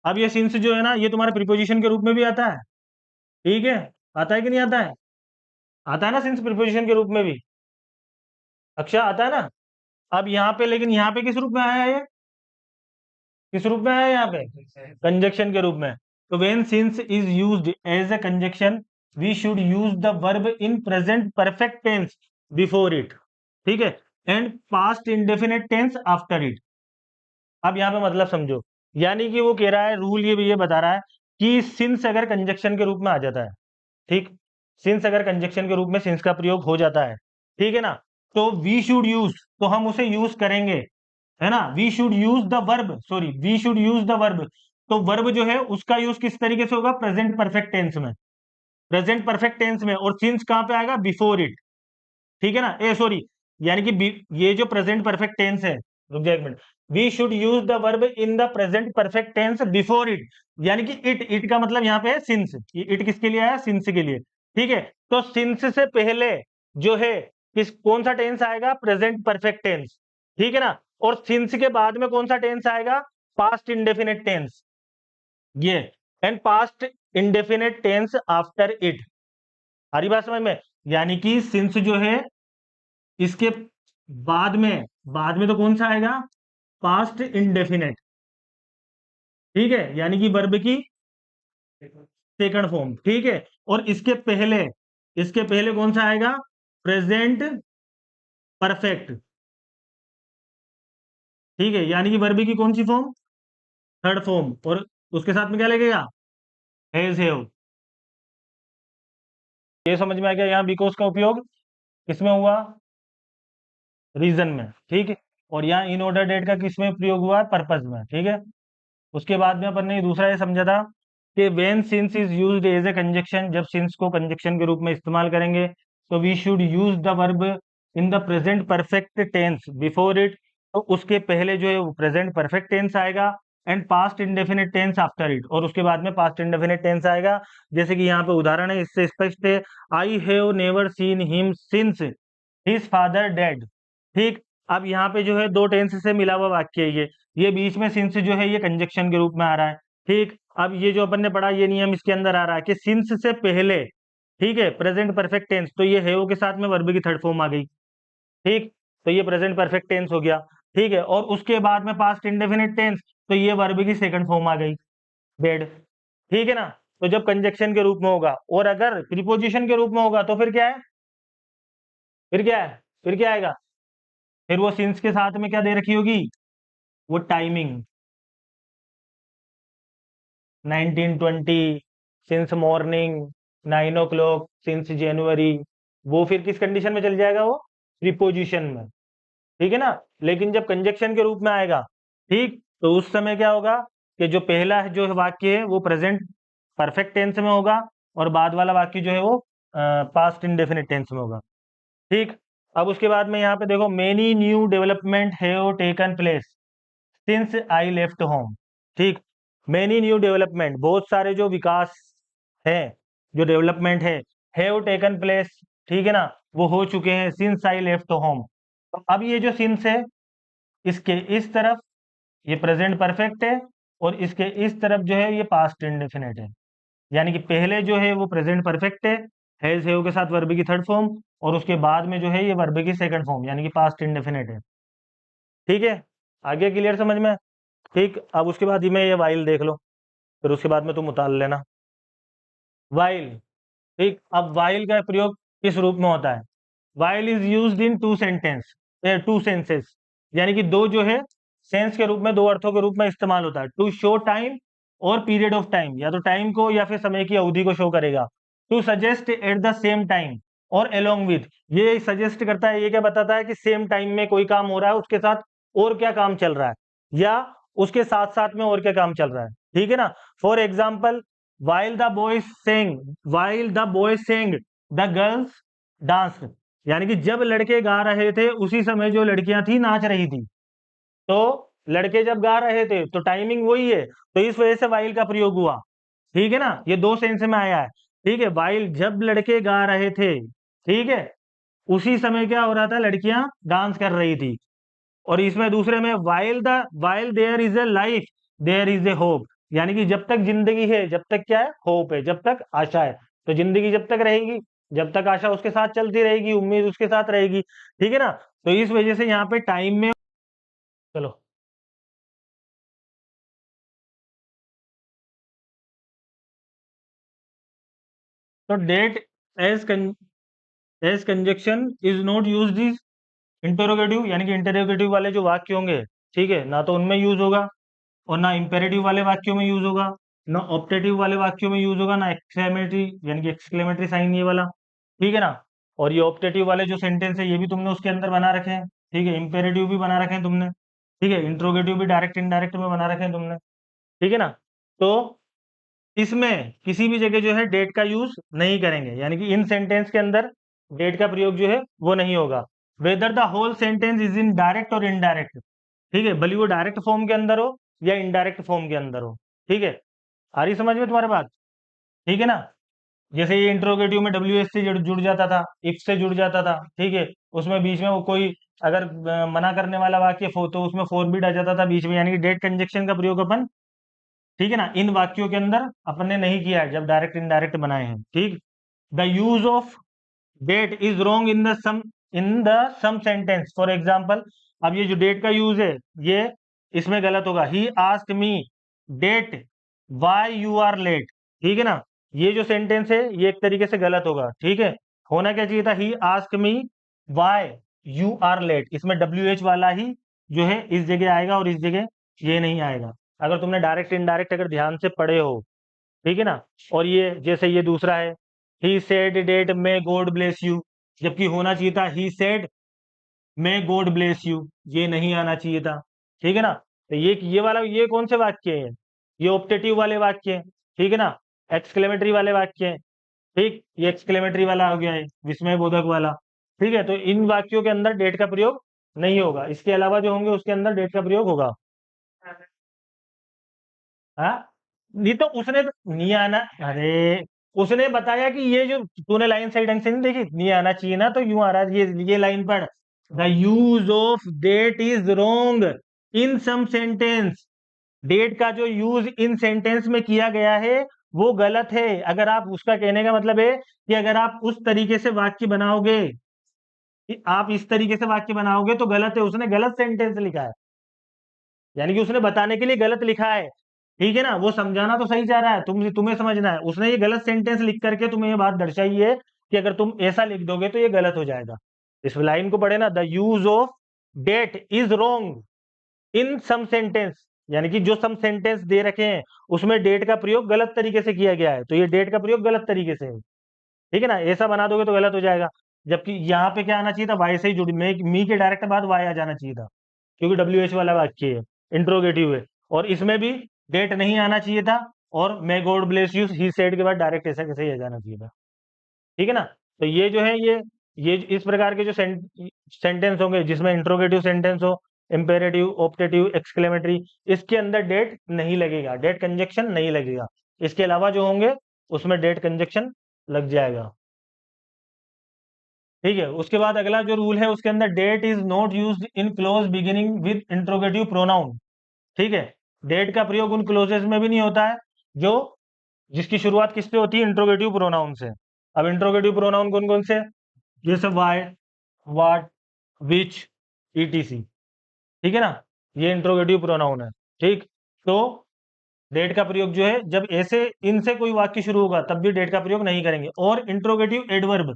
A: अब ये सिंस जो है ना, ये तुम्हारे प्रीपोजिशन के रूप में भी आता है, ठीक है। आता है कि नहीं आता है? आता है ना सिंस प्रीपोजिशन के रूप में भी? अच्छा, आता है ना। अब यहाँ पे, लेकिन यहाँ पे किस रूप में आया है ये? किस रूप में आया है यहाँ पे? कंजक्शन के रूप में। तो when since is used as a conjunction, we should use the verb in present perfect tense before it, ठीक है, and past indefinite tense after it. अब यहाँ पे मतलब समझो, यानी कि वो कह रहा है, रूल ये बता रहा है कि सिंस अगर कंजक्शन के रूप में आ जाता है, ठीक, सिंस अगर कंजक्शन के रूप में सिंस का प्रयोग हो जाता है, ठीक है ना, तो वी शुड यूज, तो हम उसे यूज करेंगे, है ना। We should use the verb, sorry, we should use the verb. तो वर्ब जो है उसका यूज किस तरीके से होगा? प्रेजेंट परफेक्ट टेंस में, प्रेजेंट परफेक्ट टेंस में। और सिंस कहां पे आएगा? बिफोर इट, ठीक है ना। सॉरी, यानी कि ये जो प्रेजेंट परफेक्ट टेंस है, रुक जाए एक minute, we should use the verb in the present perfect tense before it, यानी कि इट का मतलब यहाँ पे है सिंस। इट किसके लिए आया? सिंस के लिए, ठीक है। तो सिंस से पहले जो है कौन सा टेंस आएगा? प्रेजेंट परफेक्ट टेंस, ठीक है ना। और सिंस के बाद में कौन सा टेंस आएगा? पास्ट इंडेफिनिट टेंस, ये। And past indefinite tense after it. हरी बात समझ में? यानी कि सिंस जो है इसके बाद में तो कौन सा आएगा? पास्ट इंडेफिनेट, ठीक है, यानी कि वर्ब की सेकंड फॉर्म, ठीक है। और इसके पहले कौन सा आएगा? प्रेजेंट परफेक्ट, ठीक है, यानी कि वर्ब की कौन सी फॉर्म? Third form. और उसके साथ में क्या लगेगा? Has have. ये समझ में आ गया? यहाँ बिकॉज का उपयोग किसमें हुआ? रीजन में, ठीक है। और यहाँ इन ऑर्डर डेट का किसमें प्रयोग हुआ? पर्पज में, ठीक है। उसके बाद में अपन ने दूसरा ये समझा था कि when since is used as a conjunction, जब सिंस को कंजक्शन के रूप में इस्तेमाल करेंगे तो we should use the verb in the present perfect tense before it, तो उसके पहले जो है वो प्रेजेंट परफेक्ट टेंस आएगा, and past indefinite tense after it, और उसके बाद में पास्ट इंडेफिनिट टेंस आएगा। जैसे कि यहाँ पे उदाहरण है, इससे स्पष्ट है, I have never seen him since his father dead, ठीक। अब यहाँ पे जो है दो टेंस से मिला हुआ वाक्य है ये बीच में सिंस जो है ये कंजक्शन के रूप में आ रहा है, ठीक। अब ये जो अपन ने पढ़ा ये नियम इसके अंदर आ रहा है कि सिंस से पहले, ठीक है, प्रेजेंट परफेक्ट टेंस, तो ये हैव के साथ में वर्ब की थर्ड फॉर्म आ गई, ठीक। तो ये प्रेजेंट परफेक्ट टेंस हो गया, ठीक है। और उसके बाद में पास्ट इंडेफिनिट टेंस, तो ये वर्ब की सेकंड फॉर्म आ गई, डेड, ठीक है ना। तो जब कंजक्शन के रूप में होगा, और अगर प्रीपोजिशन के रूप में होगा तो फिर क्या है? फिर क्या है? फिर क्या आएगा? फिर वो सिंस के साथ में क्या दे रखी होगी? वो timing, 1920, since morning, 9 o'clock, since January, वो फिर किस कंडीशन में चल जाएगा? वो प्रीपोजिशन में, ठीक है ना। लेकिन जब कंजक्शन के रूप में आएगा, ठीक, तो उस समय क्या होगा कि जो पहला जो वाक्य है वो प्रेजेंट परफेक्ट टेंस में होगा, और बाद वाला वाक्य जो है वो पास्ट इंडेफिनिट टेंस में होगा, ठीक। अब उसके बाद में यहाँ पे देखो, many new development have taken place since I left home, ठीक। मेनी न्यू डेवलपमेंट, बहुत सारे जो विकास हैं, जो डेवलपमेंट है, हैव टेकन प्लेस, ठीक है ना, वो हो चुके हैं सिंस आई लेफ्ट होम। अब ये जो सिंस है, इसके इस तरफ ये प्रेजेंट परफेक्ट है, और इसके इस तरफ जो है ये पास्ट इंडेफिनिट है। यानी कि पहले जो है वो प्रेजेंट परफेक्ट हैज हैव के साथ वर्ब की थर्ड फॉर्म, और उसके बाद में जो है ये वर्ब की सेकंड फॉर्म यानी कि पास्ट इंडेफिनिट है, ठीक है। आगे क्लियर समझ में? ठीक। अब उसके बाद ही में ये वाइल देख लो, फिर उसके बाद में तुम उतार लेना वाइल, ठीक। अब वाइल का प्रयोग किस रूप में होता है? While is used in two senses, यानी कि दो जो है सेंस के रूप में, दो अर्थों के रूप में इस्तेमाल होता है। टू शो टाइम और पीरियड ऑफ टाइम, या तो टाइम को या फिर समय की अवधि को शो करेगा। To suggest at the same time or along with, ये सजेस्ट करता है, ये क्या बताता है कि सेम टाइम में कोई काम हो रहा है, उसके साथ और क्या काम चल रहा है, या उसके साथ साथ में और क्या काम चल रहा है, ठीक है ना। For example, while the boys sang, while the boys sang the girls dance, यानी कि जब लड़के गा रहे थे उसी समय जो लड़कियां थी नाच रही थी। तो लड़के जब गा रहे थे तो टाइमिंग वही है, तो इस वजह से वाइल का प्रयोग हुआ, ठीक है ना। ये दो सेंस में आया है, ठीक है। वाइल जब लड़के गा रहे थे, ठीक है, उसी समय क्या हो रहा था, लड़कियां डांस कर रही थी। और इसमें दूसरे में, while there is a life there is a hope, यानी कि जब तक जिंदगी है, जब तक क्या है, होप है, जब तक आशा है। तो जिंदगी जब तक रहेगी, जब तक आशा उसके साथ चलती रहेगी, उम्मीद उसके साथ रहेगी, ठीक है ना। तो इस वजह से यहाँ पे टाइम में, चलो, तो that as as conjunction is not used is interrogative, यानी कि इंटरोगेटिव वाले जो वाक्य होंगे, ठीक है, ना तो उनमें यूज होगा, और ना इंपेरेटिव वाले वाक्यों में यूज होगा, ना ऑप्टेटिव वाले वाक्यों में यूज होगा, ना एक्सक्लेमेटरी यानी कि एक्सक्लेमेटरी साइन ये वाला, ठीक है ना। और ये ऑप्टेटिव वाले जो सेंटेंस है ये भी तुमने उसके अंदर बना रखे हैं, ठीक है। इंपेरेटिव भी बना रखे हैं तुमने, ठीक है। इंट्रोगेटिव भी डायरेक्ट इनडायरेक्ट में बना रखे हैं तुमने, ठीक है ना। तो इसमें किसी भी जगह जो है डेट का यूज नहीं करेंगे, यानी कि इन सेंटेंस के अंदर डेट का प्रयोग जो है वो नहीं होगा। Whether the whole sentence is in direct और इनडायरेक्ट, ठीक है, भले वो डायरेक्ट फॉर्म के अंदर हो या इनडायरेक्ट फॉर्म के अंदर हो, ठीक है। आ रही समझ में तुम्हारी बात? ठीक है ना। जैसे ये इंट्रोगेटिव में डब्ल्यू एस से जुड़ जाता था, इफ से जुड़ जाता था, ठीक है। उसमें बीच में वो कोई अगर मना करने वाला वाक्य हो तो उसमें फोर भी आ जाता था बीच में, यानी कि डेट कंजक्शन का प्रयोग अपन, ठीक है ना, इन वाक्यों के अंदर अपन ने नहीं किया है जब डायरेक्ट इनडायरेक्ट बनाए हैं, ठीक। The use of that is wrong in the some sentence, for example, अब ये जो डेट का यूज है ये इसमें गलत होगा। He asked me that why you are late, ठीक है ना। ये जो सेंटेंस है ये एक तरीके से गलत होगा, ठीक है। होना क्या चाहिए था, he asked me why you are late, इसमें डब्ल्यू एच वाला ही जो है इस जगह आएगा और इस जगह ये नहीं आएगा, अगर तुमने डायरेक्ट इनडायरेक्ट अगर ध्यान से पढ़े हो, ठीक है ना। और ये जैसे ये दूसरा है, he said that may God bless you, जबकि होना चाहिए था he said may God bless you, ये नहीं आना चाहिए था, ठीक है ना। तो ये वाला ये कौन से वाक्य है? ये ऑप्टेटिव वाले वाक्य हैं, ठीक है ना, एक्सक्लेमेटरी वाले वाक्य हैं, ठीक। ये एक्सक्लेमेटरी वाला हो गया है, विस्मय बोधक वाला, ठीक है। तो इन वाक्यों के अंदर डेट का प्रयोग नहीं होगा, इसके अलावा जो होंगे उसके अंदर डेट का प्रयोग होगा। हाँ, नहीं तो उसने नहीं आना, अरे उसने बताया कि ये जो तूने लाइन सही ढंग से नहीं देखी, नहीं आना चाहिए ना, तो यूं आ रहा है, ये लाइन पढ़, the use of that is wrong in some sentence, that का जो यूज इन सेंटेंस में किया गया है वो गलत है। अगर आप, उसका कहने का मतलब है कि अगर आप उस तरीके से वाक्य बनाओगे, कि आप इस तरीके से वाक्य बनाओगे तो गलत है, उसने गलत सेंटेंस लिखा है, यानी कि उसने बताने के लिए गलत लिखा है, ठीक है ना। वो समझाना तो सही चाह रहा है, तुम्हें समझना है, उसने ये गलत सेंटेंस लिख करके तुम्हें ये बात दर्शाई है कि अगर तुम ऐसा लिख दोगे तो ये गलत हो जाएगा। इस लाइन को पढ़े ना, the use of that is wrong in some sentence, यानी कि जो सम सेंटेंस दे रखे हैं उसमें डेट का प्रयोग गलत तरीके से किया गया है, तो ये डेट का प्रयोग गलत तरीके से है। ठीक है ना, ऐसा बना दोगे तो गलत हो जाएगा। जबकि यहाँ पे क्या आना चाहिए था, वाई से ही जुड़ी, मी के डायरेक्ट बाद वाई आ जाना चाहिए था, क्योंकि डब्ल्यू एच वाला वाक्य है, इंट्रोगेटिव है। और इसमें भी डेट नहीं आना चाहिए था, और मे God bless you he said के बाद डायरेक्ट ऐसा कैसे ही आ जाना चाहिए था। ठीक है ना। तो ये जो है, ये इस प्रकार के जो सेंटेंस होंगे जिसमें इंट्रोगेटिव सेंटेंस हो, इंपेरेटिव, ऑप्टेटिव, एक्सक्लेमेटरी, इसके अंदर डेट नहीं लगेगा, डेट कंजक्शन नहीं लगेगा। इसके अलावा जो होंगे उसमें डेट कंजक्शन लग जाएगा। ठीक है, उसके बाद अगला जो रूल है उसके अंदर, that is not used in clause beginning with interrogative pronoun. ठीक है, डेट का प्रयोग उन क्लोजेस में भी नहीं होता है जो जिसकी शुरुआत किससे होती है, इंट्रोगेटिव प्रोनाउन से। अब इंट्रोगेटिव प्रोनाउन कौन कौन से हैं? जैसे वाई, वाट, विच, ईटीसी। ठीक है ना, ये इंट्रोगेटिव प्रोनाउन है। ठीक, तो डेट का प्रयोग जो है, जब ऐसे इनसे कोई वाक्य शुरू होगा तब भी डेट का प्रयोग नहीं करेंगे। और इंट्रोगेटिव एडवर्ब,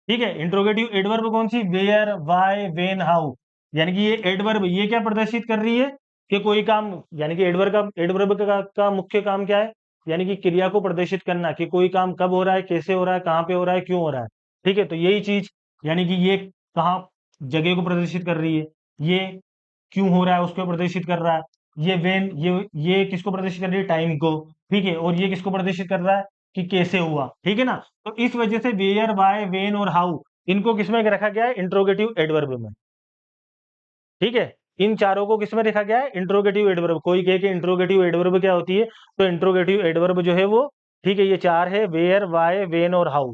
A: ठीक है, इंट्रोगेटिव एडवर्ब कौन सी, वेयर, वाई, वेन, हाउ। यानी कि ये एडवर्ब ये क्या प्रदर्शित कर रही है कि कोई काम, यानी कि एडवर्ब का मुख्य काम क्या है, यानी कि क्रिया को प्रदर्शित करना, कि कोई काम कब हो रहा है, कैसे हो रहा है, कहाँ पे हो रहा है, क्यों हो रहा है। ठीक है, तो यही चीज, यानी कि ये कहाँ जगह को प्रदर्शित कर रही है, ये क्यों हो रहा है उसको प्रदर्शित कर रहा है, ये वेन, ये किसको प्रदर्शित कर रही है, टाइम को। ठीक है, और ये किसको प्रदर्शित कर रहा है कि कैसे हुआ। ठीक है ना, तो इस वजह से वेयर, वाई, वेन और हाउ, इनको किसमें रखा गया है, इंट्रोगेटिव एडवर्ब में। ठीक है, इन चारों को किसमें रखा गया है, इंट्रोगेटिव एडवर्ब। कोई कहे कि इंट्रोगेटिव एडवर्ब क्या होती है, तो इंट्रोगेटिव एडवर्ब जो है वो, ठीक है, ये चार है, वेयर, वाई, वेन और हाउ।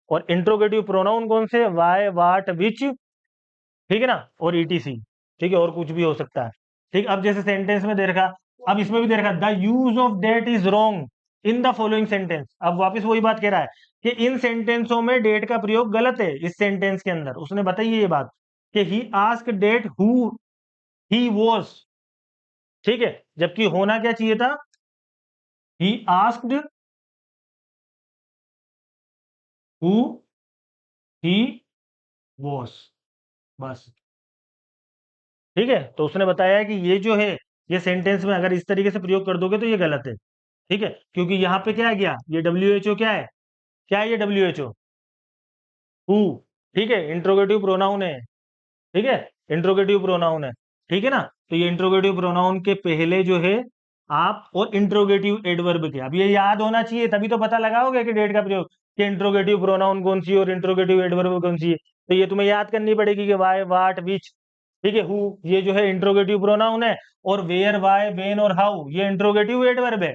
A: और इंट्रोगेटिव प्रोनाउन कौन से, वाई, वाट, विच, ठीक है ना, और ईटीसी। ठीक है, और कुछ भी हो सकता है। ठीक, अब जैसे सेंटेंस में दे रखा, अब इसमें भी दे रखा, the use of that is wrong in the following sentence. अब वापस वही बात कह रहा है कि इन सेंटेंसों में डेट का प्रयोग गलत है। इस सेंटेंस के अंदर उसने बताई ये बात कि he ask that who he was. ठीक है, जबकि होना क्या चाहिए था, he asked who he was, बस। ठीक है, तो उसने बताया कि ये जो है, ये सेंटेंस में अगर इस तरीके से प्रयोग कर दोगे तो ये गलत है। ठीक है, क्योंकि यहाँ पे क्या है, गया ये डब्ल्यू एच ओ, क्या है ये डब्ल्यू एच ओ, हु। ठीक है, इंट्रोगेटिव प्रोनाउन है। ठीक है, इंट्रोगेटिव प्रोनाउन है। ठीक है ना, तो ये इंट्रोगेटिव प्रोनाउन के पहले जो है आप, और इंट्रोगेटिव एडवर्ब के, अब ये याद होना चाहिए, तभी तो पता लगाओगे कि डेट का प्रयोग, कि इंट्रोगेटिव प्रोनाउन कौन सी है और इंट्रोगेटिव एडवर्ब कौन सी है। तो ये तुम्हें याद करनी पड़ेगी कि वाई, वाट, विच, ठीक है, हु, ये जो है इंट्रोगेटिव प्रोनाउन है, और वेयर, वाई, वेन और हाउ ये इंट्रोगेटिव एडवर्ब है।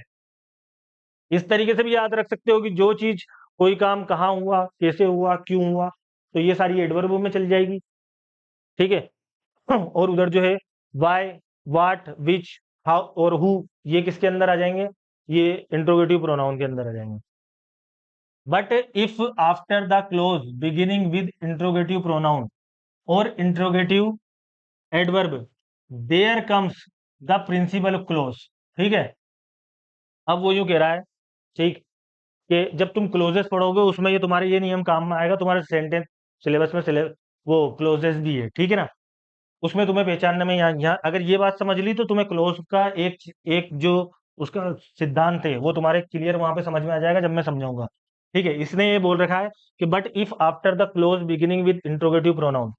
A: इस तरीके से भी याद रख सकते हो कि जो चीज, कोई काम कहाँ हुआ, कैसे हुआ, क्यों हुआ, तो ये सारी एडवर्ब में चल जाएगी। ठीक है, और उधर जो है वाई, वाट, विच, हाउ और हु, ये किसके अंदर आ जाएंगे, ये इंट्रोगेटिव प्रोनाउन के अंदर आ जाएंगे। But if after the clause beginning with interrogative pronoun और interrogative adverb there comes the principal clause. ठीक है, अब वो यूं कह रहा है, ठीक, कि जब तुम क्लोजेस पढ़ोगे उसमें ये तुम्हारे ये नियम काम में आएगा, तुम्हारे सेंटेंस सिलेबस में वो क्लोजेस भी है। ठीक है ना, उसमें तुम्हें पहचानने में, यहाँ अगर ये बात समझ ली तो तुम्हें क्लोज का एक एक जो उसका सिद्धांत है वो तुम्हारे क्लियर वहां पे समझ में आ जाएगा जब मैं समझाऊंगा। ठीक है, इसने ये बोल रखा है कि but if after the clause beginning with interrogative pronoun,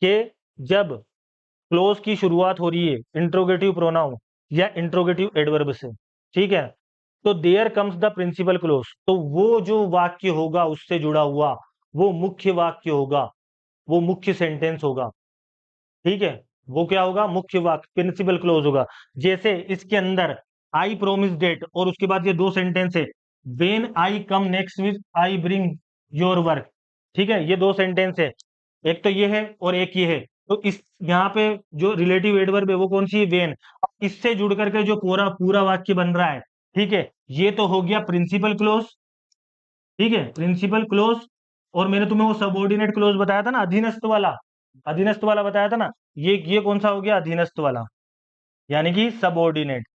A: के जब क्लोज की शुरुआत हो रही है इंट्रोगेटिव प्रोनाउन या इंट्रोगेटिव एडवर्ब से, ठीक है, तो there comes the principal clause, तो वो जो वाक्य होगा उससे जुड़ा हुआ, वो मुख्य वाक्य होगा, वो मुख्य सेंटेंस होगा। ठीक है, वो क्या होगा, मुख्य वाक्य, प्रिंसिपल क्लोज होगा। जैसे इसके अंदर आई प्रोमिस डेट, और उसके बाद ये दो सेंटेंस है, when I come next week I bring your work. ठीक है, ये दो सेंटेंस है, एक तो ये है और एक ये है। तो इस यहाँ पे जो रिलेटिव एडवर्ब है वो कौन सी है, वेन। इससे जुड़ करके जो पूरा पूरा वाक्य बन रहा है, ठीक है, ये तो हो गया प्रिंसिपल क्लोज। ठीक है, प्रिंसिपल क्लोज। और मैंने तुम्हें वो सबऑर्डिनेट क्लोज बताया था ना, अधीनस्थ वाला, अधीनस्थ वाला बताया था ना, ये कौन सा हो गया, अधीनस्थ वाला, यानी कि सबऑर्डिनेट,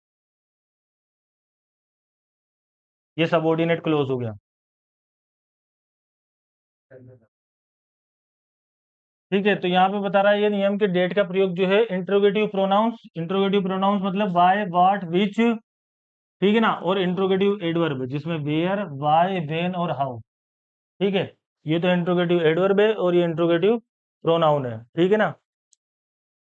A: ये सबऑर्डिनेट क्लोज हो गया। ठीक है, तो यहाँ पे बता रहा है ये नियम कि डेट का प्रयोग जो है इंट्रोगेटिव प्रोनाउंस मतलब वाई वाट विच, ठीक है ना, और इंट्रोगेटिव एडवर्ब जिसमें वेयर वाई वेन और हाउ। ठीक है, ये तो इंट्रोगेटिव एडवर्ब है और ये इंट्रोगेटिव प्रोनाउन है, ठीक है ना,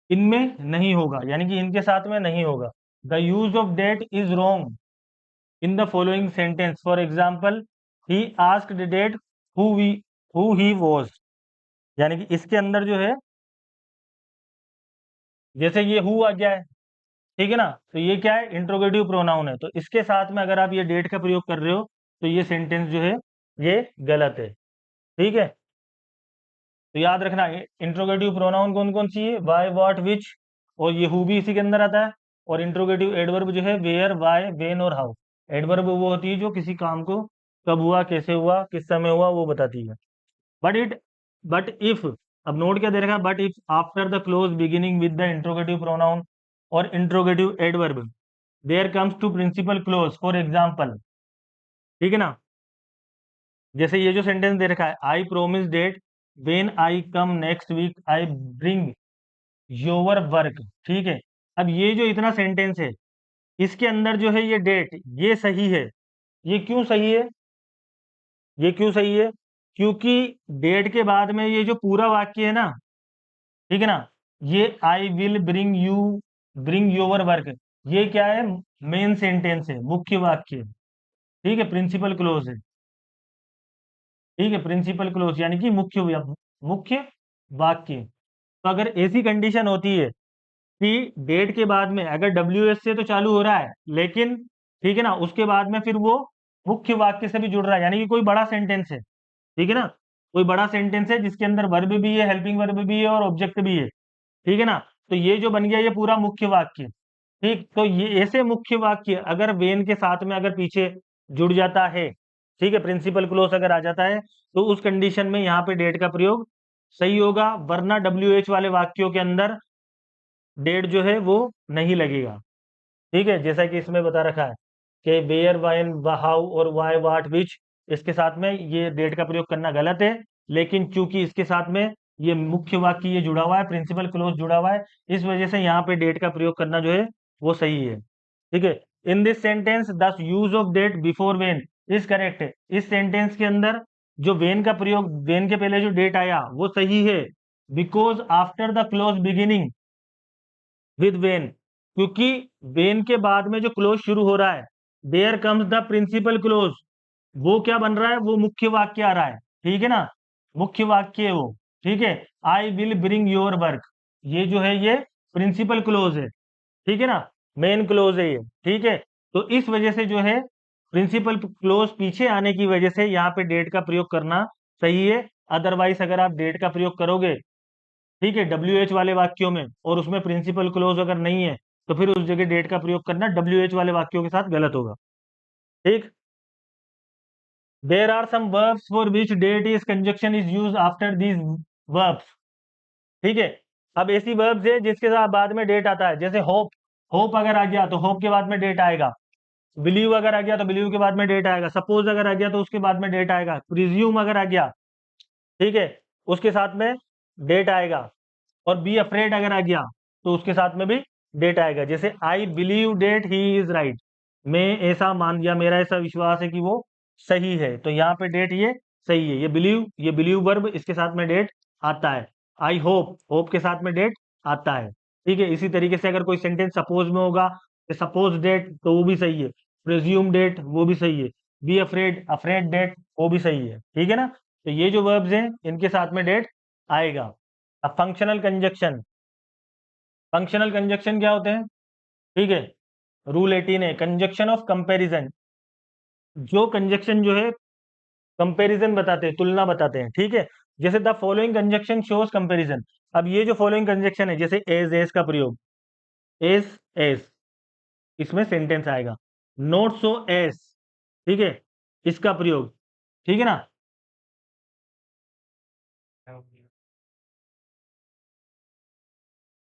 A: इनमें नहीं होगा, यानी कि इनके साथ में नहीं होगा। The use of that is wrong in the following sentence, for example he asked that who he was, यानी कि इसके अंदर जो है, जैसे ये हु आ गया है, ठीक है ना, तो ये क्या है, इंट्रोगेटिव प्रोनाउन है, तो इसके साथ में अगर आप ये डेट का प्रयोग कर रहे हो तो ये सेंटेंस जो है ये गलत है। ठीक है, तो याद रखना इंट्रोगेटिव प्रोनाउन कौन कौन सी है, वाई वॉट विच, और ये हु भी इसी के अंदर आता है। और इंट्रोगेटिव एडवर्ब जो है वेयर वाई वेन और हाउ। एडवर्ब वो होती है जो किसी काम को कब हुआ, कैसे हुआ, किस समय हुआ, वो बताती है। बट इट बट इफ, अब नोट क्या दे रखा है, but if after the clause beginning with the interrogative pronoun और interrogative adverb there comes to principal clause, for example, ठीक है ना, जैसे ये जो सेंटेंस दे रखा है, I promise that when I come next week I bring your work. ठीक है, अब ये जो इतना सेंटेंस है, इसके अंदर जो है ये डेट, ये सही है। ये क्यों सही है, ये क्यों सही है, क्योंकि डेट के बाद में ये जो पूरा वाक्य है ना, ठीक है ना, ये I will bring your work, ये क्या है, मेन सेंटेंस है, मुख्य वाक्य है। ठीक है, प्रिंसिपल क्लोज है। ठीक है, प्रिंसिपल क्लोज यानी कि मुख्य वाक्य। तो अगर ऐसी कंडीशन होती है कि डेट के बाद में अगर डब्ल्यू एस से तो चालू हो रहा है, लेकिन ठीक है ना, उसके बाद में फिर वो मुख्य वाक्य से भी जुड़ रहा है, यानी कि कोई बड़ा सेंटेंस है, ठीक है ना, कोई बड़ा सेंटेंस है जिसके अंदर वर्ब भी है, हेल्पिंग वर्ब भी है और ऑब्जेक्ट भी है, ठीक है ना, तो ये जो बन गया ये पूरा मुख्य वाक्य। ठीक, तो ये ऐसे मुख्य वाक्य अगर वेन के साथ में अगर पीछे जुड़ जाता है, ठीक है, प्रिंसिपल क्लोज अगर आ जाता है, तो उस कंडीशन में यहाँ पे डेट का प्रयोग सही होगा, वरना डब्ल्यू एच वाले वाक्यों के अंदर डेट जो है वो नहीं लगेगा। ठीक है, जैसा कि इसमें बता रखा है कि वेयर वाइन हाउ और वाई वाट विच, इसके साथ में ये डेट का प्रयोग करना गलत है, लेकिन चूंकि इसके साथ में ये मुख्य वाक्य ये जुड़ा हुआ है, प्रिंसिपल क्लोज जुड़ा हुआ है, इस वजह से यहाँ पे डेट का प्रयोग करना जो है वो सही है। ठीक है, in this sentence the use of that before when is correct, इस सेंटेंस के अंदर जो वेन का प्रयोग, वेन के पहले जो डेट आया वो सही है, because after the clause beginning with when, क्योंकि वेन के बाद में जो क्लोज शुरू हो रहा है, there comes the principal clause, वो क्या बन रहा है, वो मुख्य वाक्य आ रहा है, ठीक है ना, मुख्य वाक्य है वो। ठीक है, I will bring your work, ये जो है ये प्रिंसिपल क्लोज है, ठीक है ना, मेन क्लोज है ये। ठीक है, तो इस वजह से जो है प्रिंसिपल क्लोज पीछे आने की वजह से यहाँ पे डेट का प्रयोग करना सही है। अदरवाइज अगर आप डेट का प्रयोग करोगे, ठीक है, डब्ल्यू एच वाले वाक्यों में, और उसमें प्रिंसिपल क्लोज अगर नहीं है, तो फिर उस जगह डेट का प्रयोग करना डब्ल्यू एच वाले वाक्यों के साथ गलत होगा। ठीक, there are some verbs for which that is conjunction is use after these verbs. ठीक है, अब ऐसी वर्ब्स है जिसके साथ बाद में डेट आता है, जैसे होप, होप अगर आ गया तो होप के बाद में डेट आएगा, बिलीव अगर आ गया तो बिलीव के बाद में डेट आएगा, सपोज अगर आ गया तो उसके बाद में डेट आएगा, प्रिज्यूम अगर आ गया, ठीक है, उसके साथ में डेट आएगा, और बी अफ्रेड अगर आ गया तो उसके साथ में भी डेट आएगा, जैसे I believe date he is right, मैं ऐसा मान, या मेरा ऐसा विश्वास है कि वो सही है, तो यहाँ पे डेट ये सही है, ये बिलीव वर्ब, इसके साथ में डेट आता है। आई होप, होप के साथ में डेट आता है। ठीक है, इसी तरीके से अगर कोई सेंटेंस सपोज में होगा, सपोज डेट, तो वो भी सही है, प्रिज्यूम डेट वो भी सही है, बी अफ्रेड, अफ्रेड डेट वो भी सही है। ठीक है ना, तो ये जो वर्ब्स हैं इनके साथ में डेट आएगा। अब फंक्शनल कंजक्शन क्या होते हैं, ठीक है, रूल 18 है, कंजक्शन ऑफ कंपैरिजन, जो कंजक्शन जो है कंपैरिजन बताते हैं, तुलना बताते हैं, ठीक है, जैसे the following conjunction shows comparison. अब ये जो फॉलोइंग कंजक्शन है, जैसे एज का प्रयोग, एज एज, इसमें सेंटेंस आएगा, नॉट सो एज, ठीक है, इसका प्रयोग, ठीक है ना,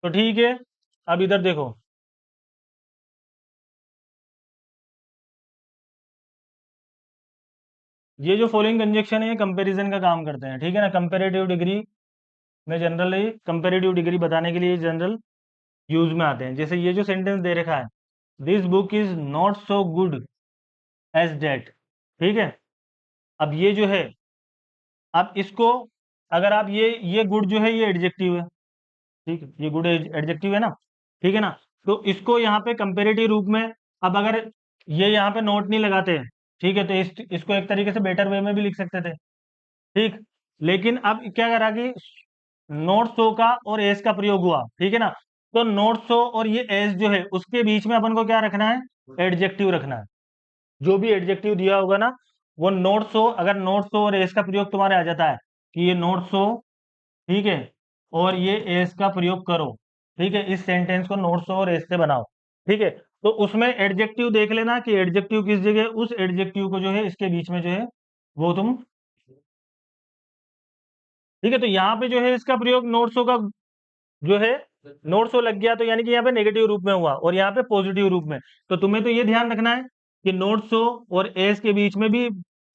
A: तो ठीक है, अब इधर देखो, ये जो फॉलोइंग कंजक्शन है कंपैरिजन का काम करते हैं, ठीक है ना, कंपैरेटिव डिग्री में जनरली कंपेरेटिव डिग्री बताने के लिए जनरल यूज में आते हैं। जैसे ये जो सेंटेंस दे रखा है, this book is not so good as that, ठीक है। अब ये जो है, अब इसको अगर आप ये गुड जो है ये एडजेक्टिव है, ठीक है, ये गुड एडजेक्टिव है ना, ठीक है ना। तो इसको यहाँ पे कंपेरेटिव रूप में, अब अगर ये यहाँ पे नोट नहीं लगाते, ठीक है, तो इसको एक तरीके से बेटर वे में भी लिख सकते थे, ठीक। लेकिन अब क्या करा कि नोट सो का और एस का प्रयोग हुआ, ठीक है ना। तो नोट सो और ये एस जो है उसके बीच में अपन को क्या रखना है, एडजेक्टिव रखना है। जो भी एडजेक्टिव दिया होगा ना, वो नोट सो, अगर नोट सो और एस का प्रयोग तुम्हारे आ जाता है कि ये नोट सो, ठीक है, और ये एस का प्रयोग करो, ठीक है, इस सेंटेंस को नोट सो और एस से बनाओ, ठीक है। तो उसमें एडजेक्टिव देख लेना कि एडजेक्टिव किस जगह, उस एडजेक्टिव को जो है इसके बीच में जो है वो तुम, ठीक है। तो यहाँ पे जो है इसका प्रयोग नोट सो का जो है, नोट सो लग गया तो यानी कि यहाँ पे नेगेटिव रूप में हुआ, और यहाँ पे पॉजिटिव रूप में। तो तुम्हें तो ये ध्यान रखना है कि नोट सो और एस के बीच में भी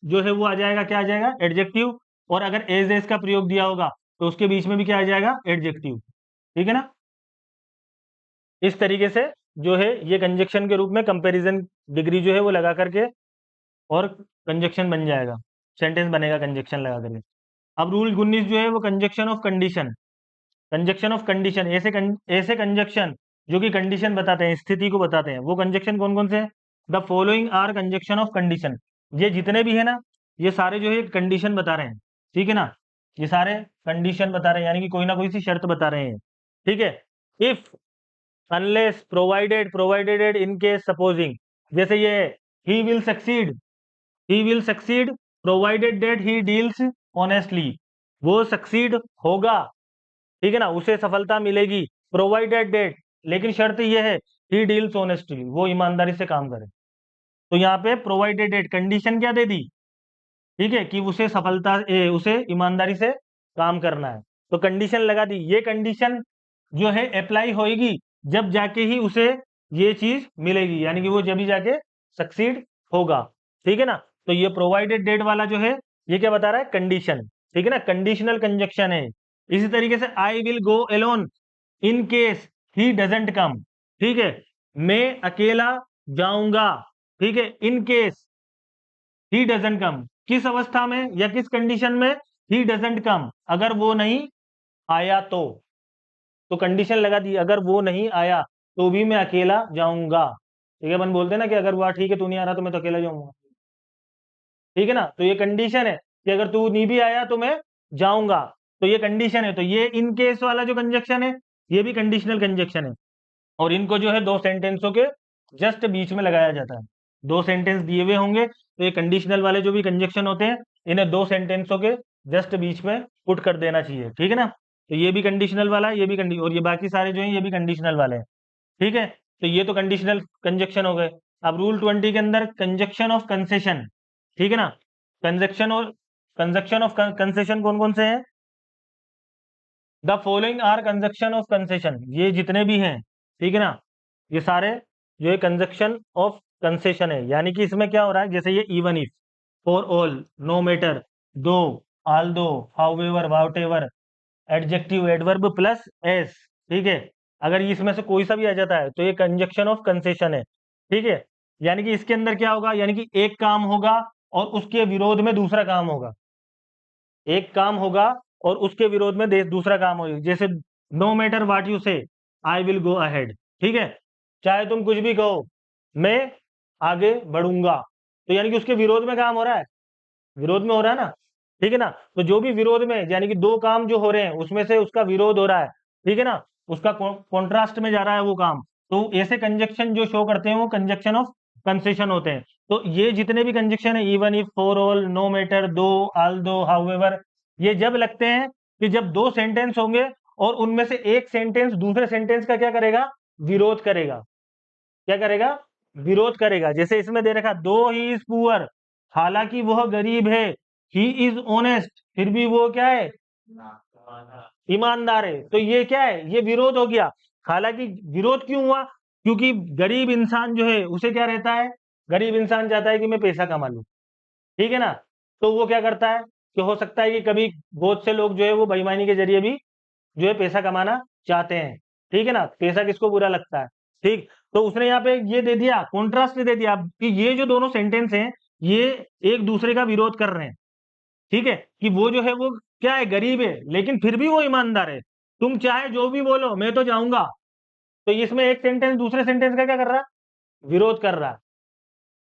A: जो है वो आ जाएगा, क्या आ जाएगा, एडजेक्टिव। और अगर एज एस का प्रयोग दिया होगा तो उसके बीच में भी क्या आ जाएगा, एडजेक्टिव, ठीक है ना। इस तरीके से जो है ये कंजक्शन के रूप में कंपैरिजन डिग्री जो है वो लगा करके और कंजक्शन बन जाएगा, सेंटेंस बनेगा कंजक्शन लगा करके। अब रूल 19 जो है वो conjunction of condition. Conjunction of condition, ऐसे कंजक्शन जो कि कंडीशन बताते हैं, स्थिति को बताते हैं, वो कंजक्शन कौन कौन से हैं। The following are conjunction of condition. ये जितने भी है ना, ये सारे जो है कंडीशन बता रहे हैं, ठीक है ना। ये सारे कंडीशन बता रहे हैं, यानी कि कोई ना कोई सी शर्त बता रहे हैं, ठीक है। If, unless, provided, provided, in case, supposing. जैसे ये he will succeed, he will succeed provided that he deals honestly. वो सक्सीड होगा, ठीक है ना, उसे सफलता मिलेगी, प्रोवाइडेड डेट, लेकिन शर्त यह है ही डील्स ऑनेस्टली, वो ईमानदारी से काम करे। तो यहाँ पे प्रोवाइडेड डेट कंडीशन क्या दे दी, ठीक है, कि उसे सफलता उसे ईमानदारी से काम करना है, तो कंडीशन लगा दी। ये कंडीशन जो है अप्लाई होएगी जब जाके ही उसे ये चीज मिलेगी, यानी कि वो जब ही जाके सक्सीड होगा, ठीक है ना। तो ये प्रोवाइडेड डेट वाला जो है ये क्या बता रहा है, कंडीशन, ठीक है ना, कंडीशनल कंजक्शन है। इसी तरीके से I will go alone in case he doesn't come, ठीक है, मैं अकेला जाऊंगा, ठीक है, in case he doesn't come, किस अवस्था में या किस कंडीशन में, ही डजेंट कम, अगर वो नहीं आया तो कंडीशन लगा दी, अगर वो नहीं आया तो भी मैं अकेला जाऊंगा, ठीक है। अपन बोलते हैं ना कि अगर वो ठीक है तू नहीं आ रहा तो मैं तो अकेला जाऊंगा, ठीक है ना। तो ये कंडीशन है कि अगर तू नहीं भी आया तो मैं जाऊंगा, तो ये कंडीशन है। तो ये इन केस वाला जो कंजक्शन है ये भी कंडीशनल कंजक्शन है, और इनको जो है दो सेंटेंसों के जस्ट बीच में लगाया जाता है। दो सेंटेंस दिए हुए होंगे तो ये कंडीशनल वाले जो भी कंजक्शन होते हैं इन्हें दो सेंटेंसों के जस्ट बीच में पुट कर देना चाहिए, ठीक है ना। तो ये भी कंडीशनल वाला है, ये भी कंडी और ये बाकी सारे जो हैं ये भी कंडीशनल वाले हैं, ठीक है। तो ये तो कंडीशनल कंजक्शन हो गए। अब रूल 20 के अंदर कंजक्शन ऑफ कंसेशन, ठीक है ना। कंजक्शन और कंजक्शन ऑफ कंसेशन कौन कौन से हैं, the following are conjunction of concession, ये जितने भी हैं, ठीक है ना, ये सारे जो है कंजक्शन ऑफ कंसेशन है। यानी कि इसमें क्या हो रहा है, जैसे ये even if, for all, no matter, though, although, however, whatever, adjective, adverb plus as, ठीक है। अगर इसमें से कोई सा भी आ जाता है तो ये कंजक्शन ऑफ कंसेशन है, ठीक है। यानी कि इसके अंदर क्या होगा, यानी कि एक काम होगा और उसके विरोध में दूसरा काम होगा, एक काम होगा और उसके विरोध में दूसरा काम होगा। जैसे नो मैटर व्हाट यू से, आई विल गो अहेड, ठीक है, चाहे तुम कुछ भी कहो मैं आगे बढ़ूंगा, तो यानी कि उसके विरोध में काम हो रहा है, विरोध में हो रहा है ना, ठीक है ना। तो जो भी विरोध में, यानी कि दो काम जो हो रहे हैं उसमें से उसका विरोध हो रहा है, ठीक है ना, उसका कॉन्ट्रास्ट में जा रहा है वो काम, तो ऐसे कंजक्शन जो शो करते हैं वो कंजक्शन ऑफ कंसेशन होते हैं। तो ये जितने भी कंजक्शन है, even if, for all, no matter, though, although, however, ये जब लगते हैं कि जब दो सेंटेंस होंगे और उनमें से एक सेंटेंस दूसरे सेंटेंस का क्या करेगा, विरोध करेगा, क्या करेगा, विरोध करेगा। जैसे इसमें दे रखा, दो ही इज पुअर, हालांकि वह गरीब है, ही इज ऑनेस्ट, फिर भी वो क्या है, ईमानदार है। तो ये क्या है, ये विरोध हो गया। हालांकि विरोध क्यों हुआ, क्योंकि गरीब इंसान जो है उसे क्या रहता है, गरीब इंसान चाहता है कि मैं पैसा कमा लूं, ठीक है ना। तो वो क्या करता है कि हो सकता है कि कभी बहुत से लोग जो है वो बेईमानी के जरिए भी जो है पैसा कमाना चाहते हैं, ठीक है ना। पैसा किसको बुरा लगता है, ठीक। तो उसने यहाँ पे ये दे दिया, कॉन्ट्रास्ट दे दिया कि ये जो दोनों सेंटेंस हैं ये एक दूसरे का विरोध कर रहे हैं, ठीक है। कि वो जो है वो क्या है, गरीब है, लेकिन फिर भी वो ईमानदार है। तुम चाहे जो भी बोलो मैं तो जाऊंगा। तो इसमें एक सेंटेंस दूसरे सेंटेंस का क्या कर रहा है, विरोध कर रहा है।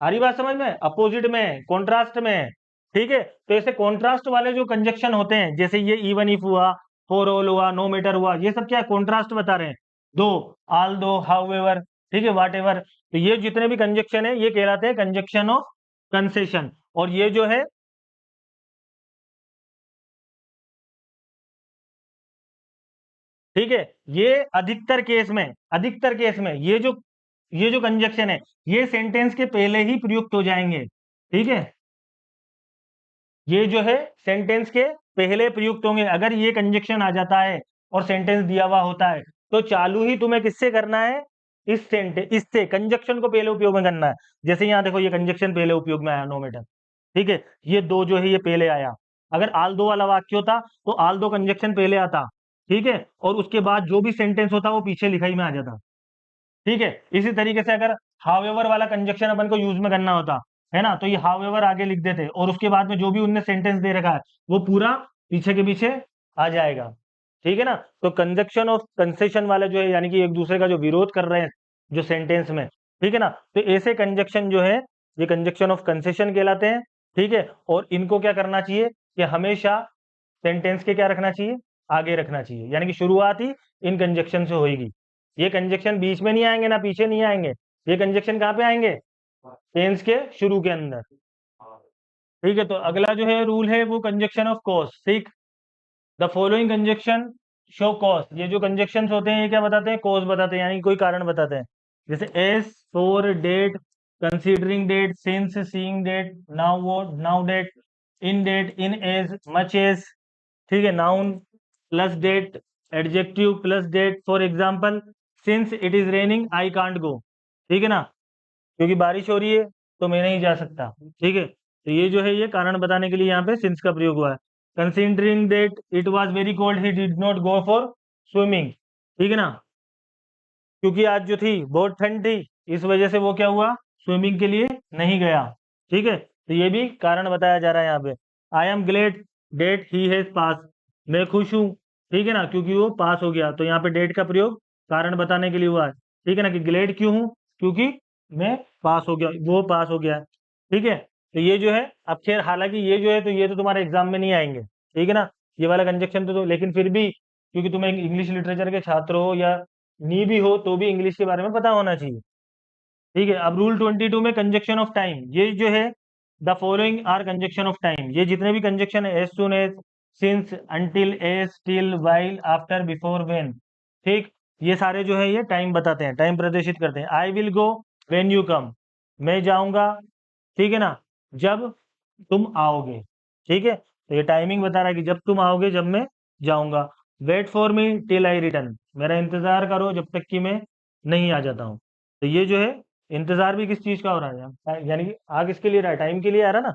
A: हरी बात समझ में, अपोजिट में, कॉन्ट्रास्ट में, ठीक है। तो ऐसे कॉन्ट्रास्ट वाले जो कंजक्शन होते हैं, जैसे ये इवन इफ हुआ, फॉर ऑल हुआ, नो मैटर हुआ, ये सब क्या है, कॉन्ट्रास्ट बता रहे हैं। दो, ऑल दो, हाउ एवर, ठीक है, वाट एवर। तो ये जितने भी कंजक्शन है ये कहलाते हैं कंजक्शन ऑफ कंसेशन। और ये जो है, ठीक है, ये अधिकतर केस में ये जो कंजक्शन है ये सेंटेंस के पहले ही प्रयुक्त हो जाएंगे, ठीक है। ये जो है सेंटेंस के पहले प्रयुक्त होंगे। अगर ये कंजक्शन आ जाता है और सेंटेंस दिया हुआ होता है तो चालू ही तुम्हें किससे करना है, इस सेंटेंस, इससे कंजक्शन को पहले उपयोग में करना है। जैसे यहाँ देखो ये कंजक्शन पहले उपयोग में आया, नो मैटर, ठीक है। ये दो जो है ये पहले आया। अगर आल दो वाला वाक्य होता तो आल दो कंजक्शन पहले आता, ठीक है, और उसके बाद जो भी सेंटेंस होता वो पीछे लिखाई में आ जाता, ठीक है। इसी तरीके से अगर हाउएवर वाला कंजक्शन अपन को यूज में करना होता है ना, तो ये हाउएवर आगे लिख देते और उसके बाद में जो भी उनने सेंटेंस दे रखा है वो पूरा पीछे के पीछे आ जाएगा, ठीक है ना। तो कंजक्शन ऑफ कंसेशन वाले जो है यानी कि एक दूसरे का जो विरोध कर रहे हैं जो सेंटेंस में, ठीक है ना, तो ऐसे कंजक्शन जो है ये कंजक्शन ऑफ कंसेशन कहलाते हैं, ठीक है। और इनको क्या करना चाहिए कि हमेशा सेंटेंस के क्या रखना चाहिए, आगे रखना चाहिए, यानी कि शुरुआत ही इन कंजक्शन से होगी। ये कंजक्शन बीच में नहीं आएंगे ना पीछे नहीं आएंगे, ये कंजक्शन कहाँ पे आएंगे, टेंस के शुरू के अंदर, ठीक है। तो अगला जो है रूल है वो कंजक्शन ऑफ कॉज, ठीक। The following conjunction show cause, ये जो कंजक्शन होते हैं ये क्या बताते हैं, कॉज बताते हैं, यानी कोई कारण बताते हैं। जैसे as, for, that, considering that, since, seeing that, now what, now that, in that, in as, much as, ठीक है। Noun plus that, adjective plus that. For example, since it is raining I can't go, ठीक है ना, क्योंकि बारिश हो रही है तो मैं नहीं जा सकता, ठीक है। तो ये जो है ये कारण बताने के लिए यहाँ पे सिंस का प्रयोग हुआ है। Considering that it was very cold he did not go for swimming, ठीक है ना, क्योंकि आज जो थी बहुत ठंड थी इस वजह से वो क्या हुआ, स्विमिंग के लिए नहीं गया, ठीक है। तो ये भी कारण बताया जा रहा है यहाँ पे। I am glad that he has pass, मैं खुश हूँ, ठीक है ना, क्योंकि वो पास हो गया। तो यहाँ पे डेट का प्रयोग कारण बताने के लिए हुआ है, ठीक है ना, कि ग्लेड क्यों हूँ, क्योंकि मैं पास हो गया, वो पास हो गया, ठीक है। तो ये जो है, अब खैर हालांकि ये जो है तो ये तो तुम्हारे एग्जाम में नहीं आएंगे, ठीक है ना, ये वाला कंजक्शन तो लेकिन फिर भी क्योंकि तुम एक इंग्लिश लिटरेचर के छात्र हो या नी भी हो तो भी इंग्लिश के बारे में पता होना चाहिए, ठीक है। अब रूल 22 में कंजक्शन ऑफ टाइम, ये जो है the following are conjunction of time, ये जितने भी कंजक्शन है, as soon as, since, until, as, till, while, after, before, when, ठीक, ये सारे जो है ये टाइम बताते हैं, टाइम प्रदर्शित करते हैं। I will go when you come, मैं जाऊंगा, ठीक है ना, जब तुम आओगे, ठीक है। तो ये टाइमिंग बता रहा है कि जब तुम आओगे, जब मैं जाऊंगा। Wait for me till I return, मेरा इंतजार करो जब तक कि मैं नहीं आ जाता हूँ। तो ये जो है इंतजार भी किस चीज का हो रहा है यानी कि आ किसके लिए रहा है, टाइम के लिए आ रहा है ना।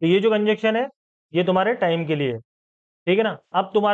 A: तो ये जो कंजक्शन है ये तुम्हारे टाइम के लिए है, ठीक है ना। अब तुम्हारा